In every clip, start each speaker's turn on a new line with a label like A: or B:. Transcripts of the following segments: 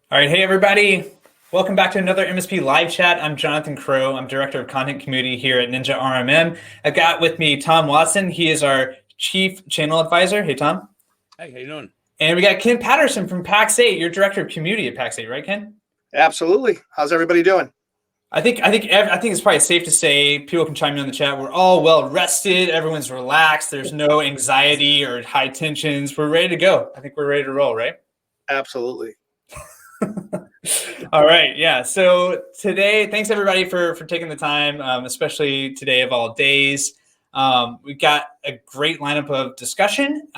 A: All right, hey everybody. Welcome back to another MSP live chat. I'm Jonathan Crow. I'm Director of Content Community here at Ninja RMM. I've got with me Tom Watson. He is our Chief Channel Advisor. Hey, Tom.
B: Hey, how you doing?
A: And we got Ken Patterson from PAX 8. You're Director of Community at PAX 8, right, Ken?
C: Absolutely. How's everybody doing?
A: I think it's probably safe to say, people can chime in on the chat, we're all well rested. Everyone's relaxed. There's no anxiety or high tensions. We're ready to go. I think we're ready to roll, right?
C: Absolutely.
A: All right. Yeah. So today, thanks everybody for taking the time, especially today of all days. We've got a great lineup of discussion,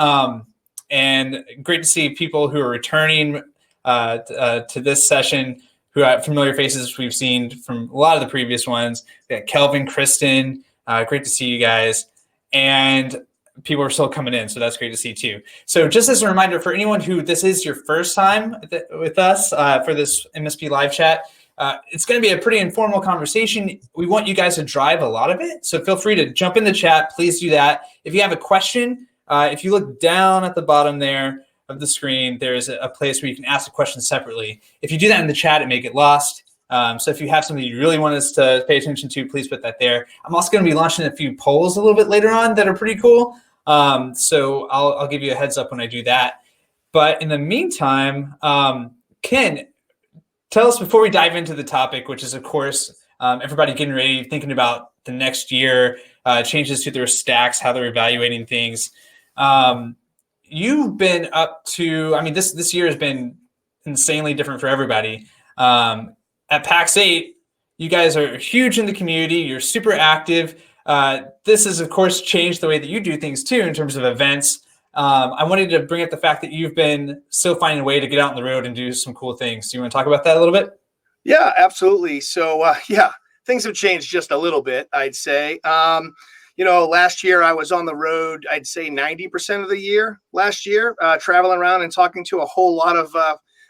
A: and great to see people who are returning to this session, who have familiar faces we've seen from a lot of the previous ones. We got Kelvin, Kristen. Great to see you guys. And people are still coming in, so that's great to see too. So just as a reminder for anyone who this is your first time with us for this MSP live chat, it's going to be a pretty informal conversation. We want you guys to drive a lot of it, so feel free to jump in the chat. Please do that. If you have a question, if you look down at the bottom there of the screen, there's a place where you can ask a question separately. If you do that in the chat, it may get lost. So if you have something you really want us to pay attention to, please put that there. I'm also going to be launching a few polls a little bit later on that are pretty cool. So I'll give you a heads up when I do that. But in the meantime, Ken, tell us before we dive into the topic, which is, of course, everybody getting ready, thinking about the next year, changes to their stacks, how they're evaluating things. You've been up to, I mean, this year has been insanely different for everybody. At PAX 8, you guys are huge in the community. You're super active. This has, of course, changed the way that you do things, too, in terms of events. I wanted to bring up the fact that you've been still finding a way to get out on the road and do some cool things. Do you want to talk about that a little bit?
C: Yeah, absolutely. So, things have changed just a little bit, I'd say. Last year I was on the road, I'd say 90% of the year last year, traveling around and talking to a whole lot of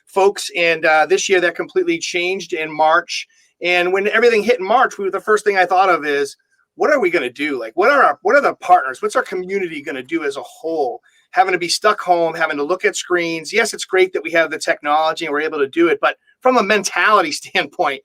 C: folks. And this year that completely changed in March. And when everything hit in March, the first thing I thought of is, what are we going to do? Like, what are the partners? What's our community going to do as a whole? Having to be stuck home, having to look at screens. Yes, it's great that we have the technology and we're able to do it, but from a mentality standpoint,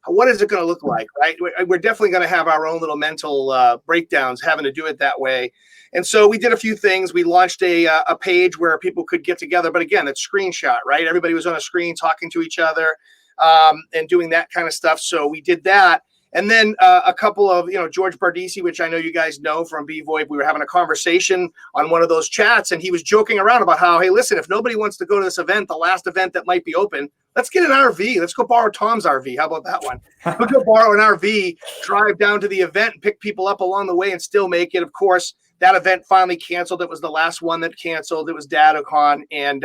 C: what is it going to look like, right? We're definitely going to have our own little mental breakdowns having to do it that way. And so we did a few things. We launched a page where people could get together, but again, it's screenshot, right? Everybody was on a screen talking to each other and doing that kind of stuff. So we did that. And then a couple of, George Bardisi, which I know you guys know from BVoIP, we were having a conversation on one of those chats, and he was joking around about how, hey, listen, if nobody wants to go to this event, the last event that might be open, let's get an RV. Let's go borrow Tom's RV. How about that one? We'll go borrow an RV, drive down to the event, and pick people up along the way and still make it. Of course, that event finally canceled. It was the last one that canceled. It was DataCon, and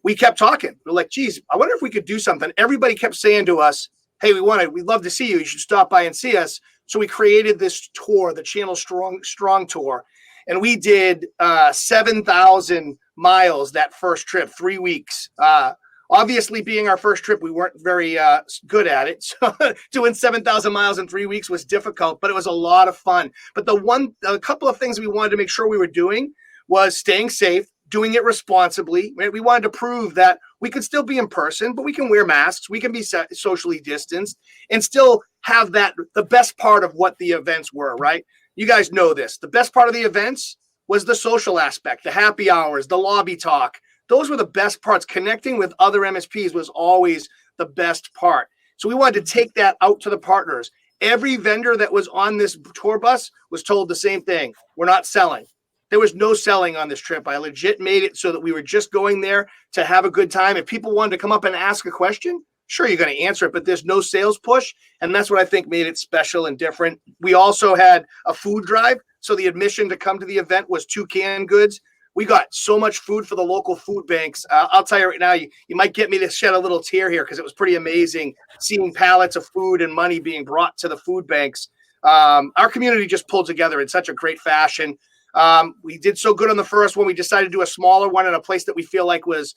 C: we kept talking. We're like, geez, I wonder if we could do something. Everybody kept saying to us, hey, we'd love to see you. You should stop by and see us. So we created this tour, the Channel Strong Tour. And we did 7,000 miles that first trip, 3 weeks. Obviously, being our first trip, we weren't very good at it. So doing 7,000 miles in 3 weeks was difficult, but it was a lot of fun. But a couple of things we wanted to make sure we were doing was staying safe, doing it responsibly. We wanted to prove that we could still be in person, but we can wear masks, we can be socially distanced, and still have the best part of what the events were, right? You guys know this. The best part of the events was the social aspect, the happy hours, the lobby talk. Those were the best parts. Connecting with other MSPs was always the best part. So we wanted to take that out to the partners. Every vendor that was on this tour bus was told the same thing. We're not selling. There was no selling on this trip. I legit made it so that we were just going there to have a good time. If people wanted to come up and ask a question, sure, you're going to answer it, but there's no sales push. And that's what I think made it special and different. We also had a food drive. So the admission to come to the event was 2 canned goods. We got so much food for the local food banks. I'll tell you right now, you might get me to shed a little tear here because it was pretty amazing seeing pallets of food and money being brought to the food banks. Our community just pulled together in such a great fashion. We did so good on the first one. We decided to do a smaller one in a place that we feel like was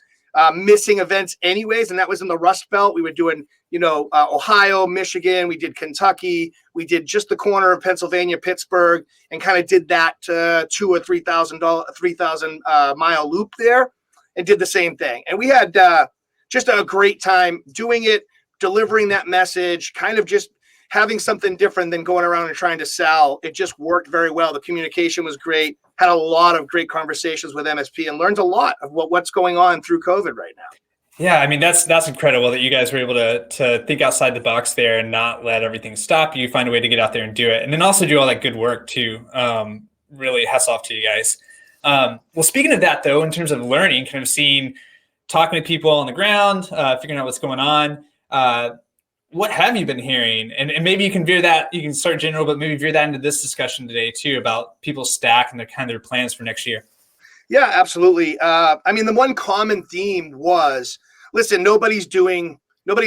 C: missing events anyways, and that was in the Rust Belt. We were doing, Ohio, Michigan. We did Kentucky. We did just the corner of Pennsylvania, Pittsburgh, and kind of did that 2,000 or 3,000 mile loop there, and did the same thing. And we had just a great time doing it, delivering that message, kind of just having something different than going around and trying to sell. It just worked very well. The communication was great. Had a lot of great conversations with MSP and learned a lot of what's going on through COVID right now.
A: Yeah, I mean, that's incredible that you guys were able to think outside the box there and not let everything stop you, find a way to get out there and do it. And then also do all that good work too. Really hats off to you guys. Well, speaking of that though, in terms of learning, kind of talking to people on the ground, figuring out what's going on, what have you been hearing? And maybe you can start general, but maybe veer that into this discussion today too, about people's stack and their plans for next year.
C: Yeah, absolutely. I mean, the one common theme was, listen, nobody's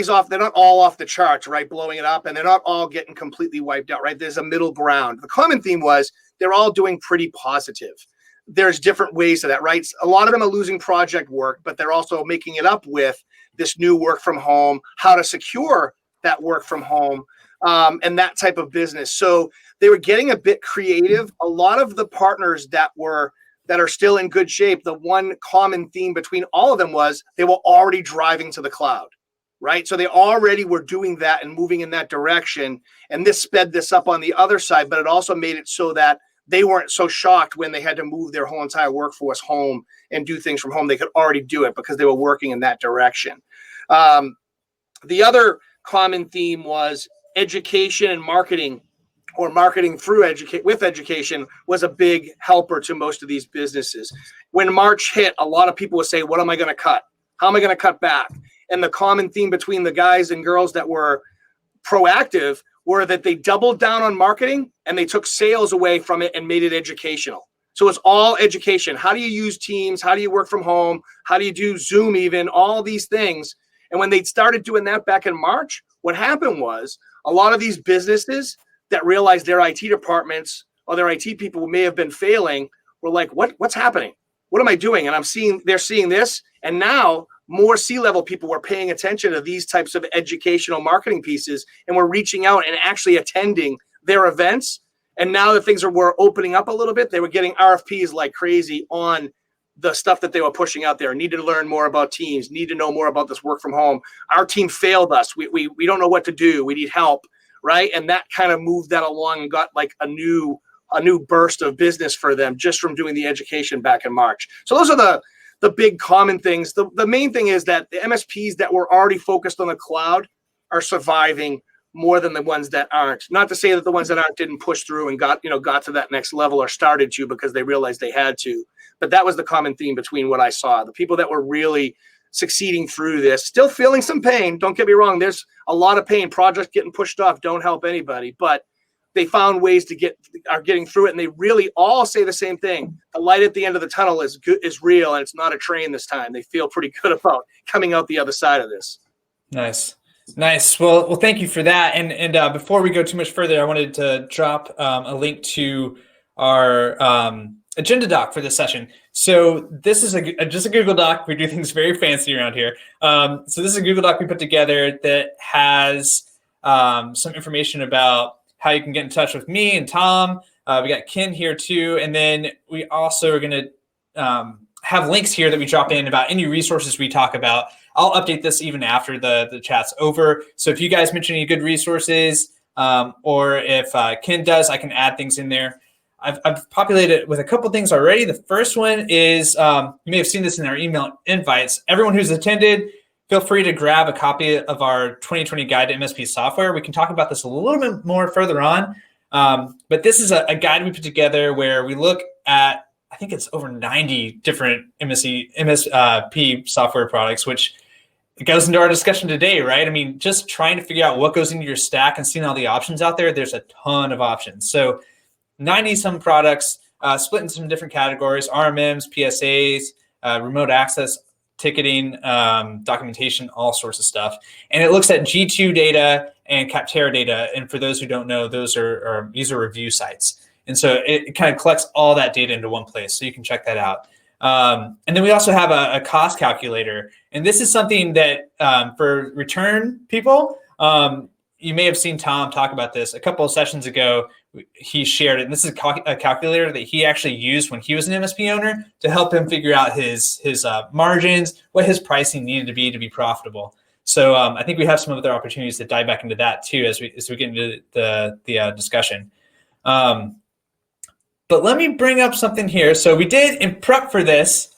C: off. They're not all off the charts, right? Blowing it up, and they're not all getting completely wiped out, right? There's a middle ground. The common theme was they're all doing pretty positive. There's different ways to that, right? A lot of them are losing project work, but they're also making it up with this new work from home, how to secure that work from home, and that type of business. So they were getting a bit creative. A lot of the partners that are still in good shape, the one common theme between all of them was they were already driving to the cloud, right? So they already were doing that and moving in that direction. And this sped this up on the other side, but it also made it so that they weren't so shocked when they had to move their whole entire workforce home and do things from home. They could already do it because they were working in that direction. The other common theme was education and marketing, or marketing through education was a big helper to most of these businesses. When March hit, a lot of people would say, what am I going to cut? How am I going to cut back? And the common theme between the guys and girls that were proactive were that they doubled down on marketing and they took sales away from it and made it educational. So it's all education. How do you use Teams? How do you work from home? How do you do Zoom even? All these things. And when they started doing that back in March, what happened was a lot of these businesses that realized their IT departments or their IT people may have been failing were like, what's happening? What am I doing? And they're seeing this. And now more C-level people were paying attention to these types of educational marketing pieces and were reaching out and actually attending their events. And now that things were opening up a little bit, they were getting RFPs like crazy on the stuff that they were pushing out there. Needed to learn more about Teams, need to know more about this work from home. Our team failed us. We don't know what to do. We need help, right? And that kind of moved that along and got like a new burst of business for them just from doing the education back in March. So those are the big common things. The main thing is that the MSPs that were already focused on the cloud are surviving more than the ones that aren't. Not to say that the ones that aren't didn't push through and got to that next level or started to because they realized they had to. But that was the common theme between what I saw. The people that were really succeeding through this, still feeling some pain. Don't get me wrong. There's a lot of pain. Projects getting pushed off don't help anybody, but they found ways are getting through it. And they really all say the same thing. The light at the end of the tunnel is real. And it's not a train this time. They feel pretty good about coming out the other side of this.
A: Nice. Well, thank you for that. And before we go too much further, I wanted to drop a link to our agenda doc for this session. So this is just a Google Doc. We do things very fancy around here. So this is a Google Doc we put together that has some information about how you can get in touch with me and Tom. We got Ken here too. And then we also are going to have links here that we drop in about any resources we talk about. I'll update this even after the chat's over. So if you guys mention any good resources, or if Ken does, I can add things in there. I've populated it with a couple things already. The first one is, you may have seen this in our email invites. Everyone who's attended, feel free to grab a copy of our 2020 Guide to MSP Software. We can talk about this a little bit more further on. But this is a guide we put together where we look at, I think it's over 90 different MSP software products, which it goes into our discussion today, right? I mean, just trying to figure out what goes into your stack and seeing all the options out there, there's a ton of options. So 90 some products split into some different categories: RMMs, PSAs, remote access, ticketing, documentation, all sorts of stuff. And it looks at G2 data and Capterra data. And for those who don't know, those are user review sites. And so it kind of collects all that data into one place. So you can check that out. And then we also have a cost calculator. And this is something that for return people, you may have seen Tom talk about this a couple of sessions ago, he shared it. And this is a calculator that he actually used when he was an MSP owner to help him figure out his margins, what his pricing needed to be profitable. So I think we have some other opportunities to dive back into that too as we get into the discussion. But let me bring up something here. So we did in prep for this.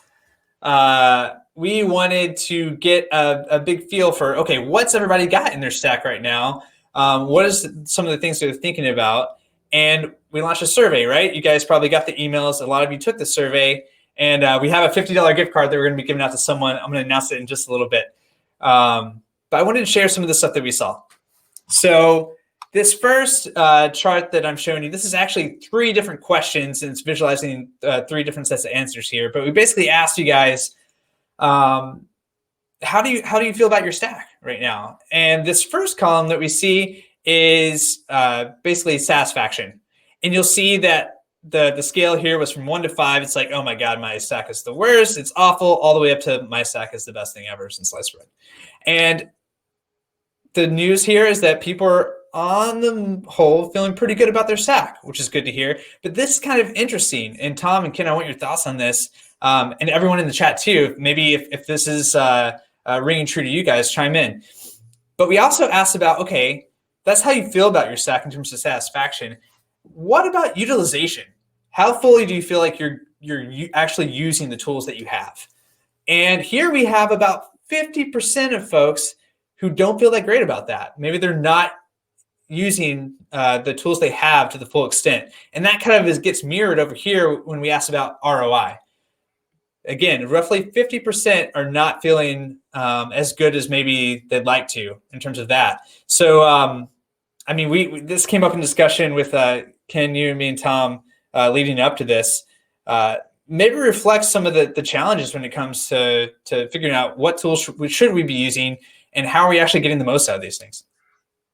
A: We wanted to get a big feel for, okay, what's everybody got in their stack right now? What is some of the things they're thinking about? And we launched a survey, right? You guys probably got the emails. A lot of you took the survey. And we have a $50 gift card that we're going to be giving out to someone. I'm going to announce it in just a little bit. But I wanted to share some of the stuff that we saw. So this first chart that I'm showing you, this is actually 3 different questions, and it's visualizing 3 different sets of answers here. But we basically asked you guys, how do you feel about your stack right now? And this first column that we see is basically satisfaction. And you'll see that the scale here was from 1 to 5. It's like, oh my God, my stack is the worst. It's awful, all the way up to my stack is the best thing ever since sliced bread. And the news here is that people are on the whole feeling pretty good about their stack, which is good to hear. But this is kind of interesting. And Tom and Ken, I want your thoughts on this. And everyone in the chat too. Maybe if this is ringing true to you guys, chime in. But we also asked about, okay, that's how you feel about your stack in terms of satisfaction. What about utilization? How fully do you feel like you're actually using the tools that you have? And here we have about 50% of folks who don't feel that great about that. Maybe they're not using the tools they have to the full extent. And that kind of gets mirrored over here when we ask about ROI. Again, roughly 50% are not feeling as good as maybe they'd like to in terms of that. So, I mean, this came up in discussion with Ken, you and me and Tom leading up to this. Maybe reflect some of the challenges when it comes to figuring out what tools should we be using and how are we actually getting the most out of these things.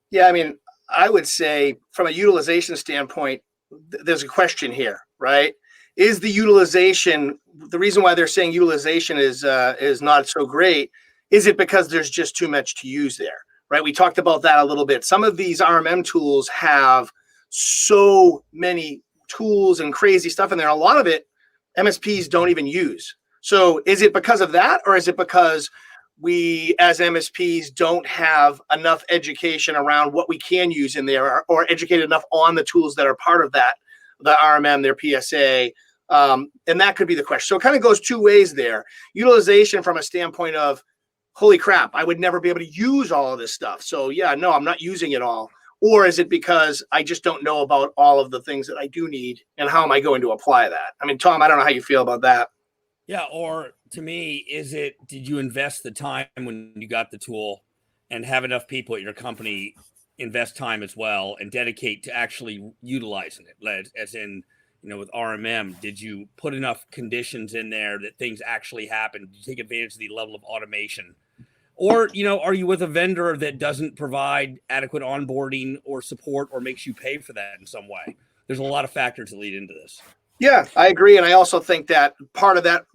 C: Yeah, I mean, I would say from a utilization standpoint, there's a question here, right? Is the utilization, the reason why they're saying utilization is not so great, is it because there's just too much to use there, right? We talked about that a little bit. Some of these RMM tools have so many tools and crazy stuff in there. A lot of it MSPs don't even use. So is it because of that, or is it because we as MSPs don't have enough education around what we can use in there, or educated enough on the tools that are part of that, the RMM, their PSA, and that could be the question. So it kind of goes 2 ways there. Utilization from a standpoint of, holy crap, I would never be able to use all of this stuff. So yeah, no, I'm not using it all. Or is it because I just don't know about all of the things that I do need, and how am I going to apply that? I mean, Tom, I don't know how you feel about that.
B: Yeah, or to me, did you invest the time when you got the tool and have enough people at your company invest time as well and dedicate to actually utilizing it? As in, with RMM, did you put enough conditions in there that things actually happen? Did you take advantage of the level of automation? Or, are you with a vendor that doesn't provide adequate onboarding or support or makes you pay for that in some way? There's a lot of factors that lead into this. Yeah,
C: I agree. And I also think that part of that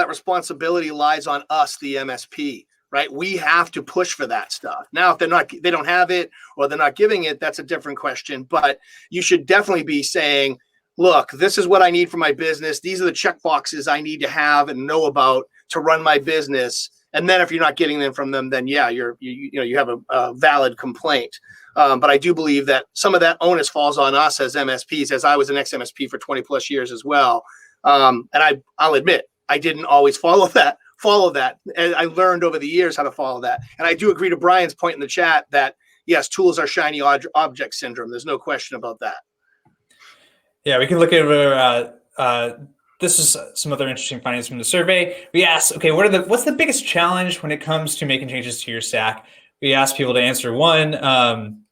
C: responsibility lies on us, the MSP, right? We have to push for that stuff. Now, if they don't have it or they're not giving it, that's a different question. But you should definitely be saying, look, this is what I need for my business. These are the check boxes I need to have and know about to run my business. And then if you're not getting them from them, then yeah, you have a valid complaint. But I do believe that some of that onus falls on us as MSPs, as I was an ex-MSP for 20 plus years as well. And I'll admit, I didn't always follow that. And I learned over the years how to follow that. And I do agree to Brian's point in the chat that yes, tools are shiny object syndrome. There's no question about that.
A: Yeah, we can look over. This is some other interesting findings from the survey. We asked, okay, what's the biggest challenge when it comes to making changes to your stack? We asked people to answer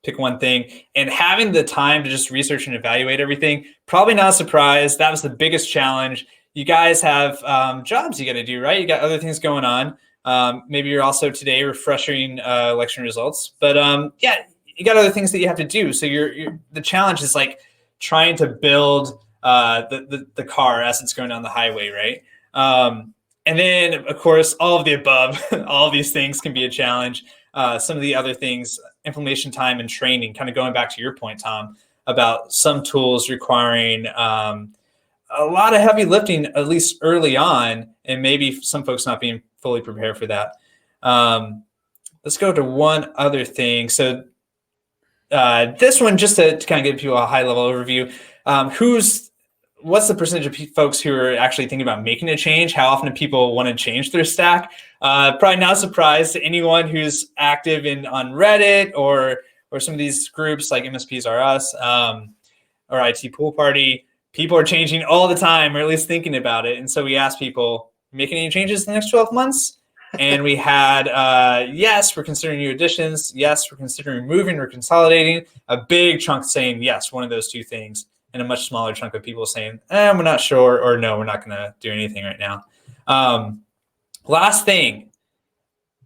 A: pick one thing, and having the time to just research and evaluate everything. Probably not a surprise. That was the biggest challenge. You guys have jobs you got to do, right? You got other things going on. Maybe you're also today refreshing election results, but yeah, you got other things that you have to do. So the challenge is like trying to build the car as it's going down the highway, right? And then, of course, all of the above, all of these things can be a challenge. Some of the other things, implementation time and training, kind of going back to your point, Tom, about some tools requiring a lot of heavy lifting, at least early on, and maybe some folks not being fully prepared for that. Let's go to one other thing. So this one, just to kind of give people a high level overview, what's the percentage of folks who are actually thinking about making a change? How often do people want to change their stack? Probably not a surprise to anyone who's active on Reddit or some of these groups like MSPs are us or IT Pool Party. People are changing all the time, or at least thinking about it. And so we asked people, making any changes in the next 12 months? And we had, yes, we're considering new additions. Yes, we're considering moving or consolidating. A big chunk saying yes, one of those two things. And a much smaller chunk of people saying, we're not sure, or no, we're not going to do anything right now. Last thing,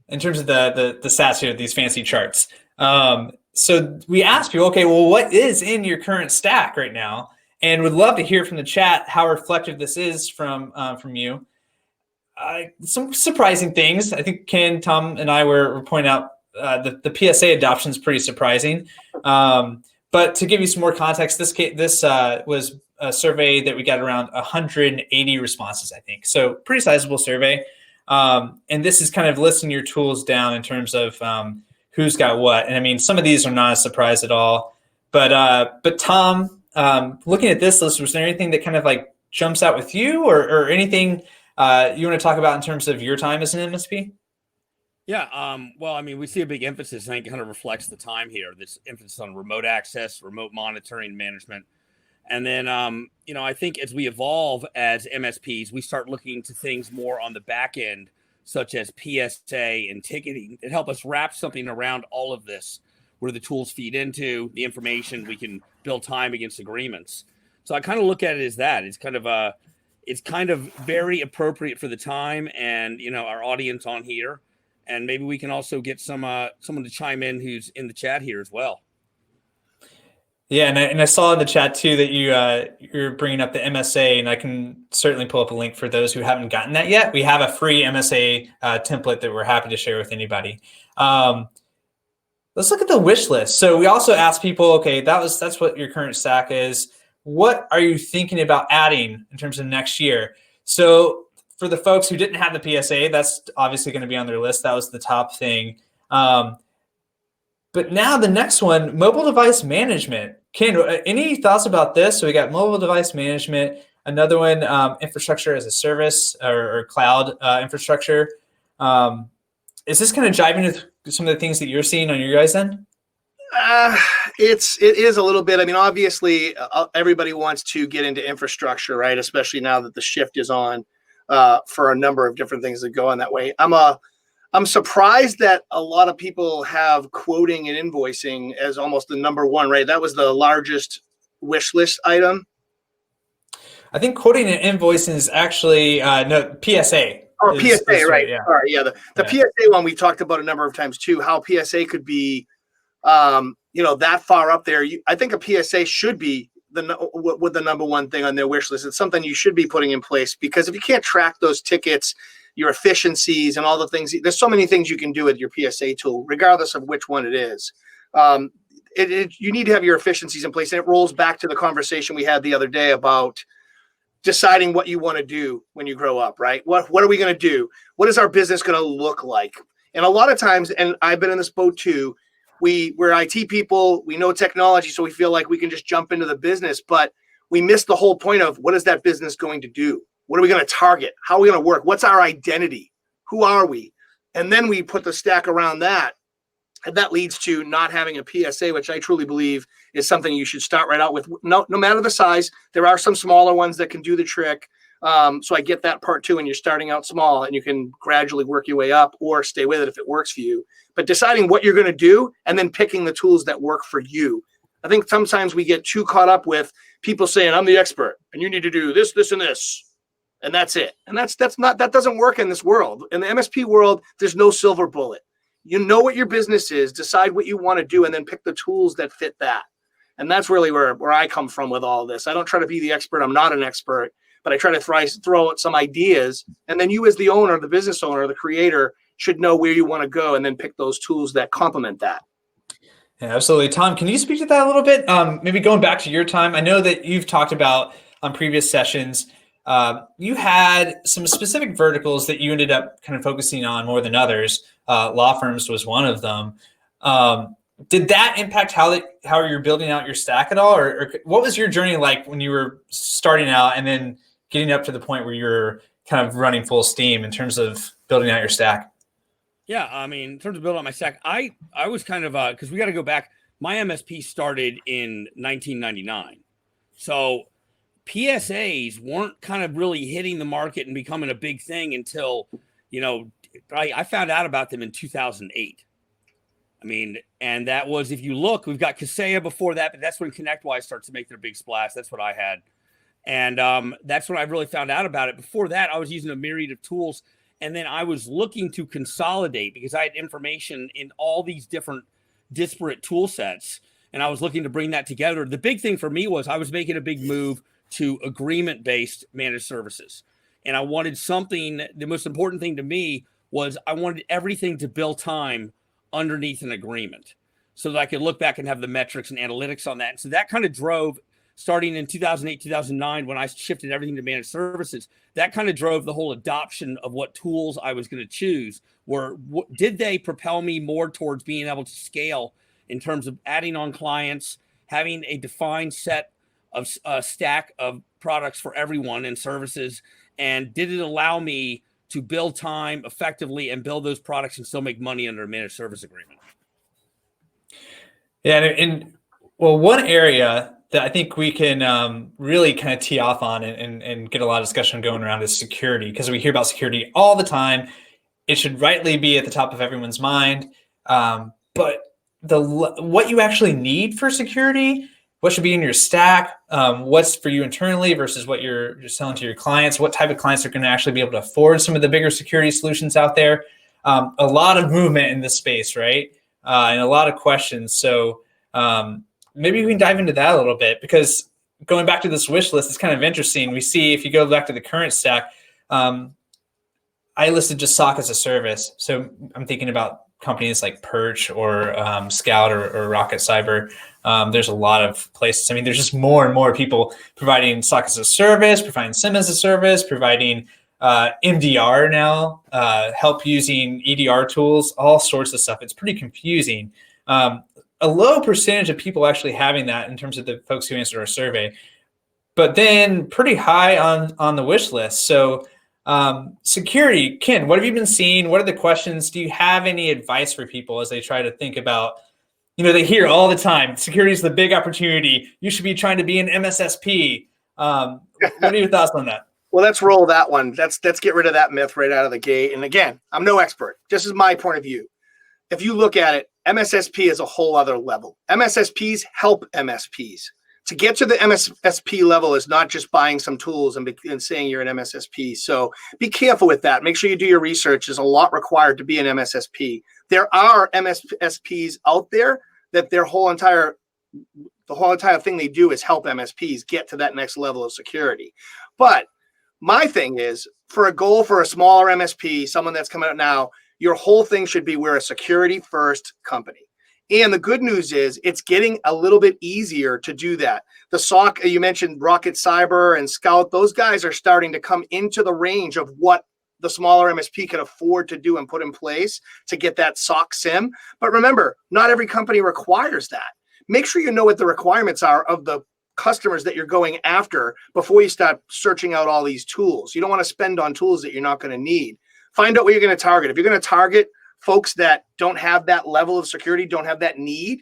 A: in terms of the stats here, these fancy charts. So we asked people, okay, well, what is in your current stack right now? And would love to hear from the chat how reflective this is from you. Some surprising things. I think Ken, Tom, and I were pointing out the PSA adoption is pretty surprising. But to give you some more context, this was a survey that we got around 180 responses, I think. So pretty sizable survey. And this is kind of listing your tools down in terms of who's got what. And I mean, some of these are not a surprise at all. But Tom, looking at this list, was there anything that kind of like jumps out with you or anything you want to talk about in terms of your time as an MSP?
B: Yeah. Well, I mean, we see a big emphasis, I think, kind of reflects the time here. This emphasis on remote access, remote monitoring, management. And then, I think as we evolve as MSPs, we start looking to things more on the back end, such as PSA and ticketing, that help us wrap something around all of this, where the tools feed into the information, we can build time against agreements. So I kind of look at it as that. It's kind of very appropriate for the time and, our audience on here. And maybe we can also get someone to chime in who's in the chat here as well.
A: Yeah, and I saw in the chat too that you're bringing up the MSA, and I can certainly pull up a link for those who haven't gotten that yet. We have a free MSA template that we're happy to share with anybody. Let's look at the wish list. So we also asked people, okay, that's what your current stack is. What are you thinking about adding in terms of next year? So for the folks who didn't have the PSA, that's obviously going to be on their list. That was the top thing. But now the next one, mobile device management. Ken, any thoughts about this? So we got mobile device management. Another one, infrastructure as a service or cloud infrastructure. Is this kind of jiving with some of the things that you're seeing on your guys' end?
C: It is a little bit. I mean, obviously, everybody wants to get into infrastructure, right? Especially now that the shift is on for a number of different things that go on that way. I'm surprised that a lot of people have quoting and invoicing as almost the number one, right? That was the largest wish list item.
A: I think quoting and invoicing is actually no PSA.
C: Oh, PSA, right?
A: Yeah.
C: All right, yeah. The PSA one we talked about a number of times too. How PSA could be, that far up there. I think a PSA should be the number one thing on their wish list. It's something you should be putting in place, because if you can't track those tickets, your efficiencies and all the things, there's so many things you can do with your PSA tool, regardless of which one it is. You need to have your efficiencies in place. And it rolls back to the conversation we had the other day about deciding what you want to do when you grow up, right? What are we going to do? What is our business going to look like? And a lot of times, and I've been in this boat too, we're IT people, we know technology, so we feel like we can just jump into the business, but we miss the whole point of what is that business going to do? What are we going to target? How are we going to work? What's our identity? Who are we? And then we put the stack around that. And that leads to not having a PSA, which I truly believe is something you should start right out with. No matter the size, there are some smaller ones that can do the trick. So I get that part too. And you're starting out small and you can gradually work your way up or stay with it if it works for you. But deciding what you're going to do and then picking the tools that work for you. I think sometimes we get too caught up with people saying, I'm the expert and you need to do this, this, and this. And that's it. And that doesn't work in this world. In the MSP world, there's no silver bullet. You know what your business is, decide what you want to do, and then pick the tools that fit that. And that's really where I come from with all this. I don't try to be the expert. I'm not an expert, but I try to throw out some ideas. And then you as the owner, the business owner, the creator should know where you want to go and then pick those tools that complement that.
A: Yeah, absolutely. Tom, can you speak to that a little bit? Maybe going back to your time, I know that you've talked about on previous sessions, you had some specific verticals that you ended up kind of focusing on more than others. Law firms was one of them. Did that impact how you're building out your stack at all? Or what was your journey like when you were starting out and then getting up to the point where you're kind of running full steam in terms of building out your stack?
B: Yeah, I mean, in terms of building out my stack, I was kind of because we got to go back. My MSP started in 1999, so PSAs weren't kind of really hitting the market and becoming a big thing until, I found out about them in 2008. I mean, and that was, if you look, we've got Kaseya before that, but that's when ConnectWise starts to make their big splash. That's what I had. And that's when I really found out about it. Before that, I was using a myriad of tools. And then I was looking to consolidate because I had information in all these different disparate tool sets. And I was looking to bring that together. The big thing for me was I was making a big move to agreement-based managed services. And I wanted something, the most important thing to me was I wanted everything to bill time underneath an agreement so that I could look back and have the metrics and analytics on that. And so that kind of drove, starting in 2008, 2009, when I shifted everything to managed services, that kind of drove the whole adoption of what tools I was going to choose. Did they propel me more towards being able to scale in terms of adding on clients, having a defined set of stack of products for everyone and services? And did it allow me to build time effectively and build those products and still make money under a managed service agreement?
A: Yeah, and well, one area that I think we can really kind of tee off on and get a lot of discussion going around is security, because we hear about security all the time. It should rightly be at the top of everyone's mind. But what you actually need for security, what should be in your stack, what's for you internally versus what you're selling to your clients, what type of clients are going to actually be able to afford some of the bigger security solutions out there. A lot of movement in this space, right? And a lot of questions. So maybe we can dive into that a little bit, because going back to this wish list is kind of interesting. We see, if you go back to the current stack, I listed just SOC as a service. So I'm thinking about companies like Perch or Scout or Rocket Cyber. There's a lot of places. I mean, there's just more and more people providing SOC as a service, providing SIEM as a service, providing MDR now, help using EDR tools, all sorts of stuff. It's pretty confusing. A low percentage of people actually having that in terms of the folks who answered our survey, but then pretty high on the wish list. So security, Ken, what have you been seeing? What are the questions? Do you have any advice for people as they try to think about, they hear all the time, security is the big opportunity. You should be trying to be an MSSP. What are your thoughts on that?
C: Well, let's roll that one. Let's get rid of that myth right out of the gate. And again, I'm no expert. Just as my point of view. If you look at it, MSSP is a whole other level. MSSPs help MSPs. To get to the MSSP level is not just buying some tools and saying you're an MSSP. So be careful with that. Make sure you do your research. There's a lot required to be an MSSP. There are MSPs out there that the whole entire thing they do is help MSPs get to that next level of security. But my thing is, for a goal for a smaller MSP, someone that's coming out now, your whole thing should be, we're a security first company. And the good news is it's getting a little bit easier to do that. The SOC, you mentioned Rocket Cyber and Scout, those guys are starting to come into the range of what the smaller MSP can afford to do and put in place to get that SOC SIM. But remember, not every company requires that. Make sure you know what the requirements are of the customers that you're going after before you start searching out all these tools. You don't want to spend on tools that you're not going to need. Find out what you're going to target. If you're going to target folks that don't have that level of security, don't have that need,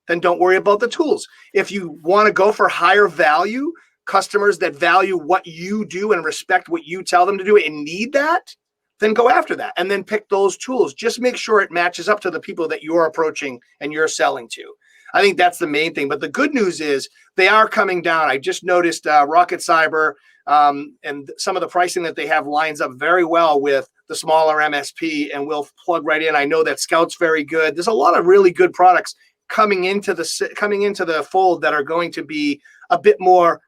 C: then don't worry about the tools. If you want to go for higher value customers that value what you do and respect what you tell them to do and need that, then go after that and then pick those tools. Just make sure it matches up to the people that you're approaching and you're selling to. I think that's the main thing. But the good news is they are coming down. I just noticed Rocket Cyber and some of the pricing that they have lines up very well with the smaller MSP, and we'll plug right in. I know that Scout's very good. There's a lot of really good products coming into the fold that are going to be a bit more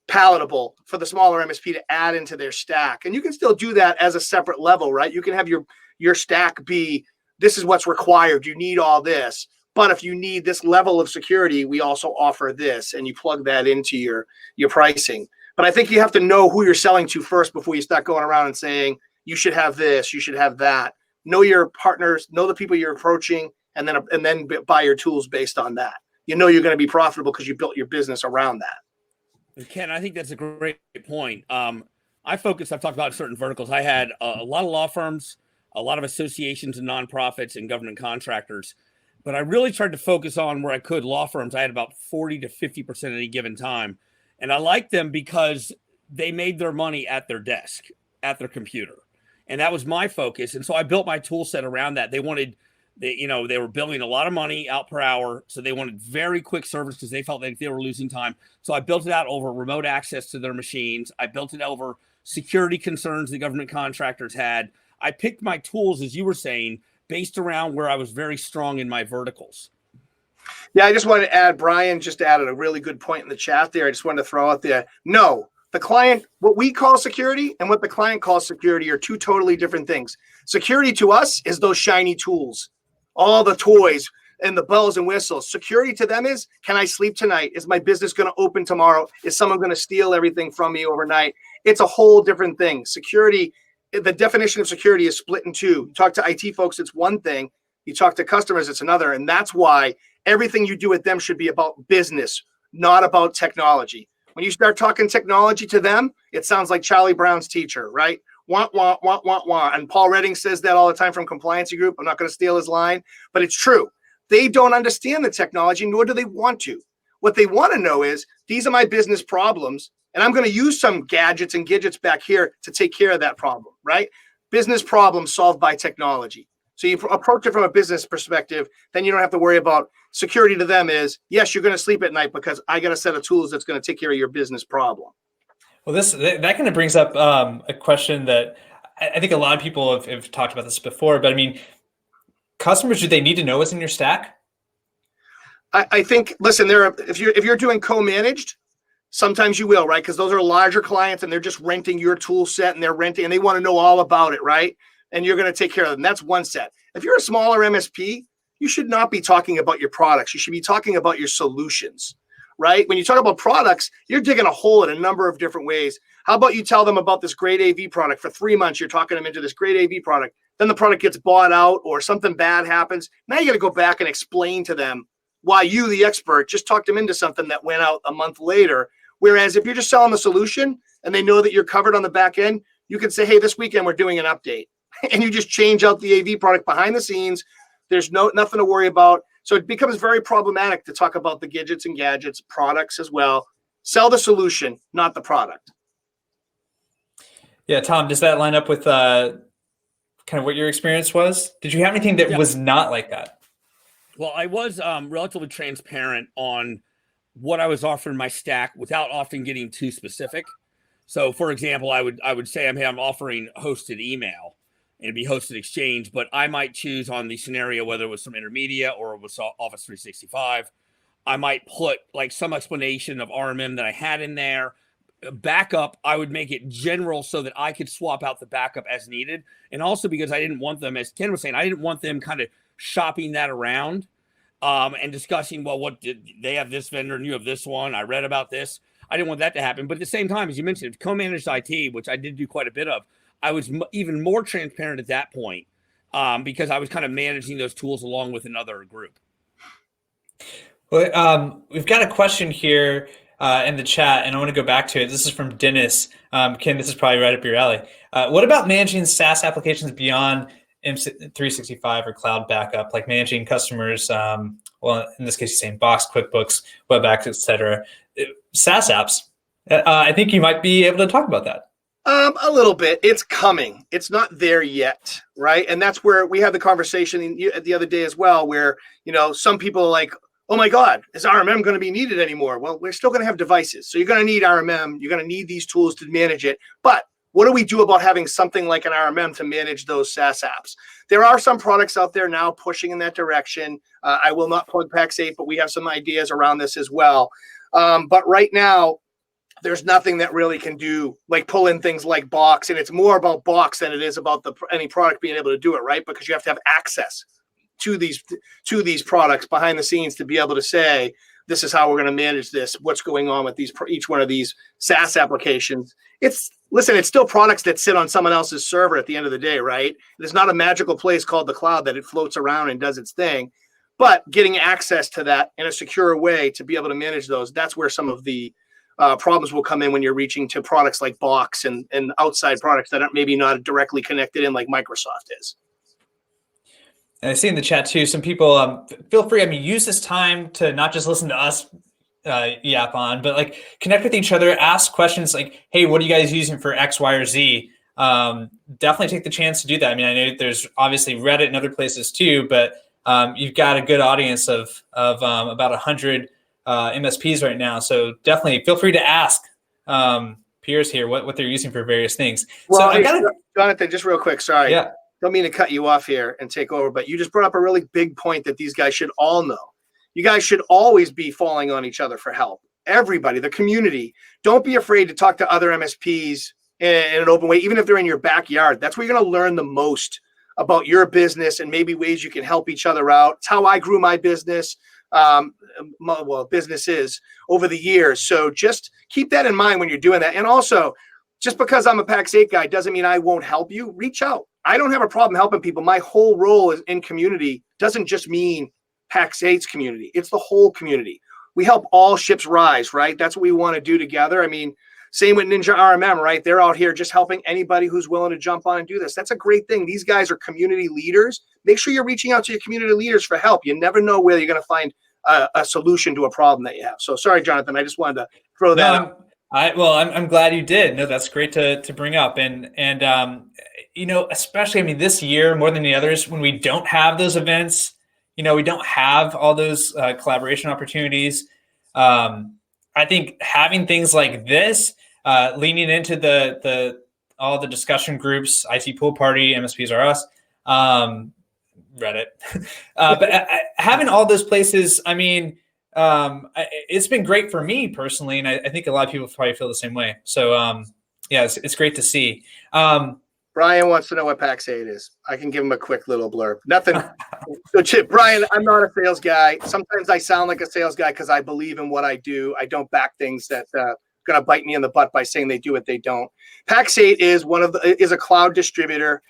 C: palatable for the smaller MSP to add into their stack. And you can still do that as a separate level, right? You can have your stack be, this is what's required. You need all this. But if you need this level of security, we also offer this, and you plug that into your pricing. But I think you have to know who you're selling to first before you start going around and saying, you should have this, you should have that. Know your partners, know the people you're approaching, and then buy your tools based on that. You know you're going to be profitable because you built your business around that.
B: And Ken, I think that's a great point. I've talked about certain verticals. I had a lot of law firms, a lot of associations and nonprofits and government contractors, but I really tried to focus on where I could. Law firms, I had about 40 to 50% at any given time. And I liked them because they made their money at their desk, at their computer. And that was my focus. And so I built my tool set around that. They were billing a lot of money out per hour. So they wanted very quick service because they felt like they were losing time. So I built it out over remote access to their machines. I built it over security concerns the government contractors had. I picked my tools, as you were saying, based around where I was very strong in my verticals.
C: Yeah, I just wanted to add, Brian just added a really good point in the chat there. I just wanted to throw out there. No, the client, what we call security and what the client calls security are two totally different things. Security to us is those shiny tools, all the toys and the bells and whistles. Security to them is, can I sleep tonight? Is my business going to open tomorrow? Is someone going to steal everything from me overnight? It's a whole different thing. Security, the definition of security is split in two. You talk to IT folks, it's one thing. You talk to customers, it's another. And that's why everything you do with them should be about business, not about technology. When you start talking technology to them, it sounds like Charlie Brown's teacher, right? Want. And Paul Redding says that all the time from Compliancy Group. I'm not going to steal his line, but it's true. They don't understand the technology, nor do they want to. What they want to know is, these are my business problems, and I'm going to use some gadgets and gadgets back here to take care of that problem, right? Business problem solved by technology. So you approach it from a business perspective, then you don't have to worry about security. To them is, yes, you're going to sleep at night because I got a set of tools that's going to take care of your business problem.
A: Well, that kind of brings up a question that I think a lot of people have talked about this before, but I mean, customers, do they need to know what's in your stack?
C: I think, listen, if you're doing co-managed, sometimes you will, right? Because those are larger clients and they're just renting your tool set and they want to know all about it, right? And you're going to take care of them. That's one set. If you're a smaller MSP, you should not be talking about your products. You should be talking about your solutions, right? When you talk about products, you're digging a hole in a number of different ways. How about you tell them about this great AV product for 3 months? You're talking them into this great AV product. Then the product gets bought out or something bad happens. Now you got to go back and explain to them why you, the expert, just talked them into something that went out a month later. Whereas if you're just selling the solution and they know that you're covered on the back end, you can say, hey, this weekend we're doing an update. And you just change out the AV product behind the scenes. There's nothing to worry about. So it becomes very problematic to talk about the gadgets and gadgets, products as well. Sell the solution, not the product.
A: Yeah, Tom, does that line up with kind of what your experience was? Did you have anything that was not like that?
B: Well, I was relatively transparent on what I was offering my stack without often getting too specific. So, for example, I would say I'm offering hosted email. And it'd be hosted Exchange, but I might choose on the scenario whether it was from Intermedia or it was Office 365. I might put like some explanation of RMM that I had in there. Backup, I would make it general so that I could swap out the backup as needed. And also because I didn't want them, as Ken was saying, I didn't want them kind of shopping that around and discussing, well, what did they have this vendor and you have this one? I read about this. I didn't want that to happen. But at the same time, as you mentioned, co-managed IT, which I did do quite a bit of, I was even more transparent at that point because I was kind of managing those tools along with another group.
A: Well, we've got a question here in the chat, and I want to go back to it. This is from Dennis. Ken, this is probably right up your alley. What about managing SaaS applications beyond M365 or cloud backup, like managing customers? Well, in this case, you're saying Box, QuickBooks, WebEx, etc. SaaS apps. I think you might be able to talk about that.
C: A little bit. It's coming. It's not there yet, right? And that's where we had the conversation the other day as well, where, some people are like, oh my God, is RMM going to be needed anymore? Well, we're still going to have devices. So you're going to need RMM. You're going to need these tools to manage it. But what do we do about having something like an RMM to manage those SaaS apps? There are some products out there now pushing in that direction. I will not plug Pax8, but we have some ideas around this as well. But right now, there's nothing that really can do, like pull in things like Box. And it's more about Box than it is about any product being able to do it, right? Because you have to have access to these products behind the scenes to be able to say, this is how we're going to manage this. What's going on with each one of these SaaS applications? It's still products that sit on someone else's server at the end of the day, right? There's not a magical place called the cloud that it floats around and does its thing, but getting access to that in a secure way to be able to manage those, that's where some of the problems will come in when you're reaching to products like Box and outside products that are maybe not directly connected in like Microsoft is.
A: And I see in the chat too, some people feel free. I mean, use this time to not just listen to us yap on, but like connect with each other, ask questions like, hey, what are you guys using for X, Y, or Z? Definitely take the chance to do that. I mean, I know there's obviously Reddit and other places too, but you've got a good audience of about 100 MSPs right now. So definitely feel free to ask peers here what they're using for various things.
C: Well,
A: so
C: Jonathan, just real quick, sorry.
A: Yeah.
C: Don't mean to cut you off here and take over, but you just brought up a really big point that these guys should all know. You guys should always be falling on each other for help. Everybody, the community, don't be afraid to talk to other MSPs in an open way, even if they're in your backyard. That's where you're going to learn the most about your business and maybe ways you can help each other out. It's how I grew my business, businesses over the years. So just keep that in mind when you're doing that. And also, just because I'm a PAX 8 guy doesn't mean I won't help you. Reach out. I don't have a problem helping people. My whole role is in community doesn't just mean PAX 8's community. It's the whole community. We help all ships rise, right? That's what we want to do together. I mean, same with Ninja RMM, right? They're out here just helping anybody who's willing to jump on and do this. That's a great thing. These guys are community leaders. Make sure you're reaching out to your community leaders for help. You never know where you're going to find a solution to a problem that you have. So sorry, Jonathan, I just wanted to throw that out.
A: I'm glad you did. No, that's great to bring up. And especially, I mean, this year more than the others, when we don't have those events, we don't have all those collaboration opportunities. I think having things like this, leaning into all the discussion groups, IT Pool Party, MSPs are us, Reddit, but having all those places, I mean, it's been great for me personally, and I think a lot of people probably feel the same way. So it's great to see.
C: Brian wants to know what PAX 8 is. I can give him a quick little blurb. Nothing. So Chip, Brian, I'm not a sales guy. Sometimes I sound like a sales guy because I believe in what I do. I don't back things that going to bite me in the butt by saying they do what they don't. PAX 8 is is a cloud distributor,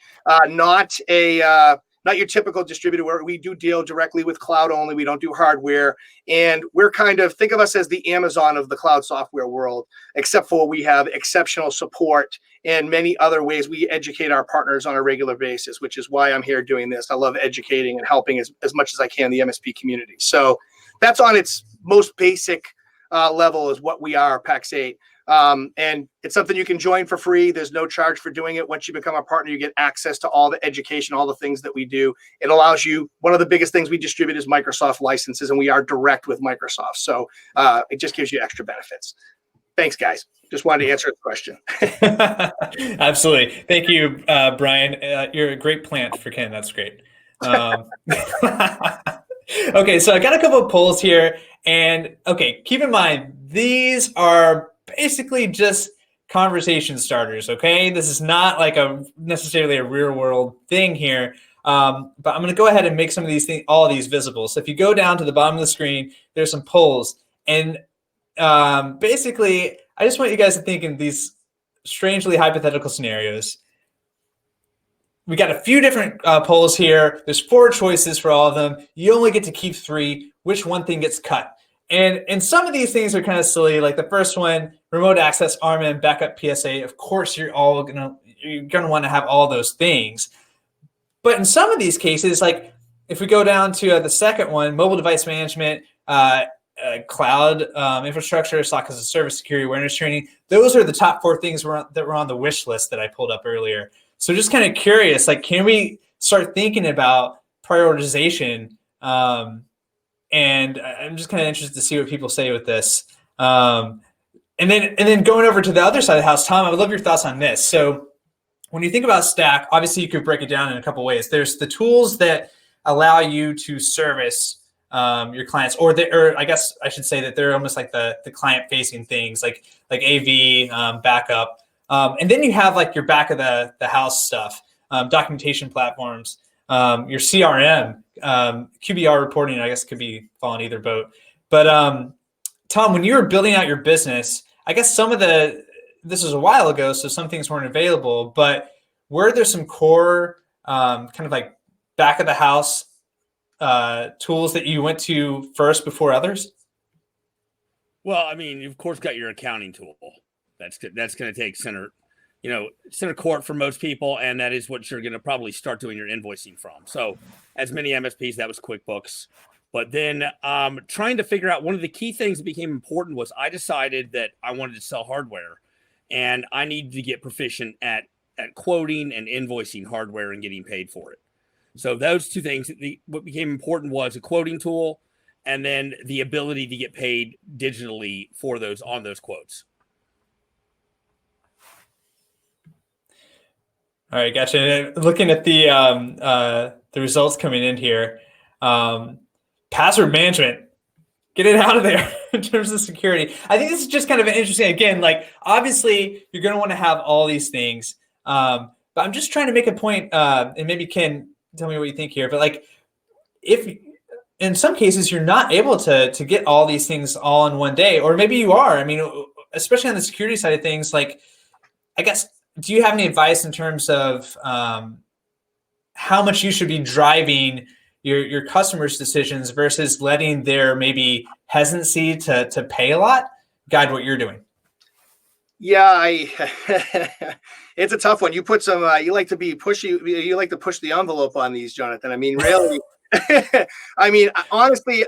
C: not your typical distributor where we do deal directly with cloud only. We don't do hardware. And we're think of us as the Amazon of the cloud software world, except for we have exceptional support and many other ways we educate our partners on a regular basis, which is why I'm here doing this. I love educating and helping as much as I can the MSP community. So that's on its most basic level is what we are, PAX 8. And it's something you can join for free. There's no charge for doing it. Once you become a partner, you get access to all the education, all the things that we do. It allows you, one of the biggest things we distribute is Microsoft licenses, and we are direct with Microsoft. So it just gives you extra benefits. Thanks, guys. Just wanted to answer the question.
A: Absolutely. Thank you, Brian. You're a great plant for Ken. That's great. Okay, so I got a couple of polls here. And okay, keep in mind, these are basically just conversation starters, okay? This is not like necessarily a real world thing here. But I'm going to go ahead and make some of these things, all of these visible. So if you go down to the bottom of the screen, there's some polls. And basically, I just want you guys to think in these strangely hypothetical scenarios. We got a few different polls here. There's 4 choices for all of them. You only get to keep 3. Which one thing gets cut? And some of these things are kind of silly. Like the first one, remote access, RMM, backup, PSA. Of course, you're gonna want to have all those things. But in some of these cases, like if we go down to the second one, mobile device management, cloud infrastructure, SOC as a service, security awareness training. Those are the top 4 things that were on the wish list that I pulled up earlier. So just kind of curious, like, can we start thinking about prioritization? And I'm just kind of interested to see what people say with this. And then going over to the other side of the house, Tom, I would love your thoughts on this. So when you think about Stack, obviously you could break it down in a couple ways. There's the tools that allow you to service your clients, or I guess I should say that they're almost like the client-facing things, like AV, backup. And then you have like your back of the house stuff, documentation platforms, your CRM, QBR reporting, I guess could be fall in either boat. But Tom, when you were building out your business, I guess this was a while ago, so some things weren't available, but were there some core kind of like back of the house tools that you went to first before others?
B: Well, I mean, you've of course got your accounting tool. That's going to take center court for most people, and that is what you're going to probably start doing your invoicing from. So, as many MSPs, that was QuickBooks. But then trying to figure out, one of the key things that became important was I decided that I wanted to sell hardware, and I needed to get proficient at quoting and invoicing hardware and getting paid for it. So those two things, what became important was a quoting tool, and then the ability to get paid digitally for those quotes.
A: All right, gotcha. Looking at the results coming in here, password management, get it out of there in terms of security. I think this is just kind of an interesting, again, like obviously you're going to want to have all these things, but I'm just trying to make a point, and maybe Ken, tell me what you think here, but like if in some cases you're not able to get all these things all in one day, or maybe you are, I mean, especially on the security side of things, like, I guess, do you have any advice in terms of how much you should be driving your customers' decisions versus letting their maybe hesitancy to pay a lot guide what you're doing?
C: Yeah, it's a tough one. You put some, you like to be pushy. You like to push the envelope on these, Jonathan. I mean, really, I mean, honestly,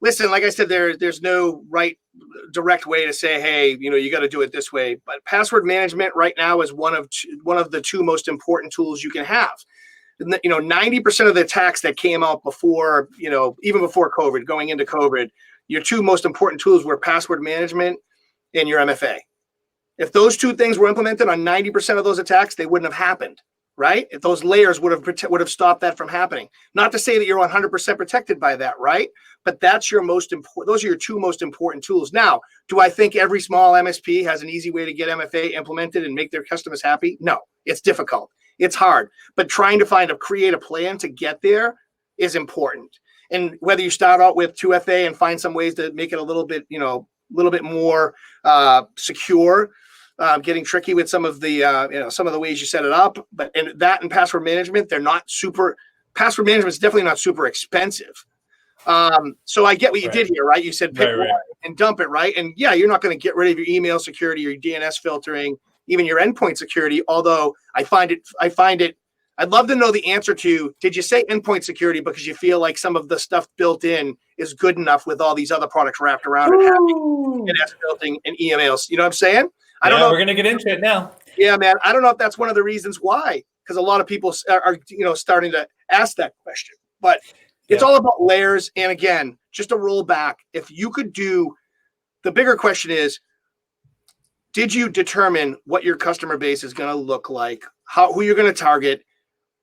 C: listen, like I said, there's no right direct way to say, hey, you got to do it this way. But password management right now is one of the two most important tools you can have. 90% of the attacks that came out before, even before COVID, going into COVID, your two most important tools were password management and your MFA. If those two things were implemented on 90% of those attacks, they wouldn't have happened, right? If those layers would have stopped that from happening. Not to say that you're 100% protected by that, right? But that's your most important. Those are your two most important tools. Now, do I think every small MSP has an easy way to get MFA implemented and make their customers happy? No, it's difficult. It's hard. But trying to create a plan to get there is important. And whether you start out with 2FA and find some ways to make it a little bit more secure. Getting tricky with some of the ways you set it up, but and password management, password management is definitely not super expensive. So I get what you did here, right? You said pick one and dump it, right? And yeah, you're not going to get rid of your email security, your DNS filtering, even your endpoint security. Although I'd love to know the answer to, did you say endpoint security because you feel like some of the stuff built in is good enough with all these other products wrapped around it, having DNS filtering and emails? You know what I'm saying? I don't know.
A: We're going to get into it now.
C: Yeah, man. I don't know if that's one of the reasons why, because a lot of people are starting to ask that question. But it's all about layers. And again, just a roll back. If you could do, the bigger question is, did you determine what your customer base is going to look like, who you're going to target?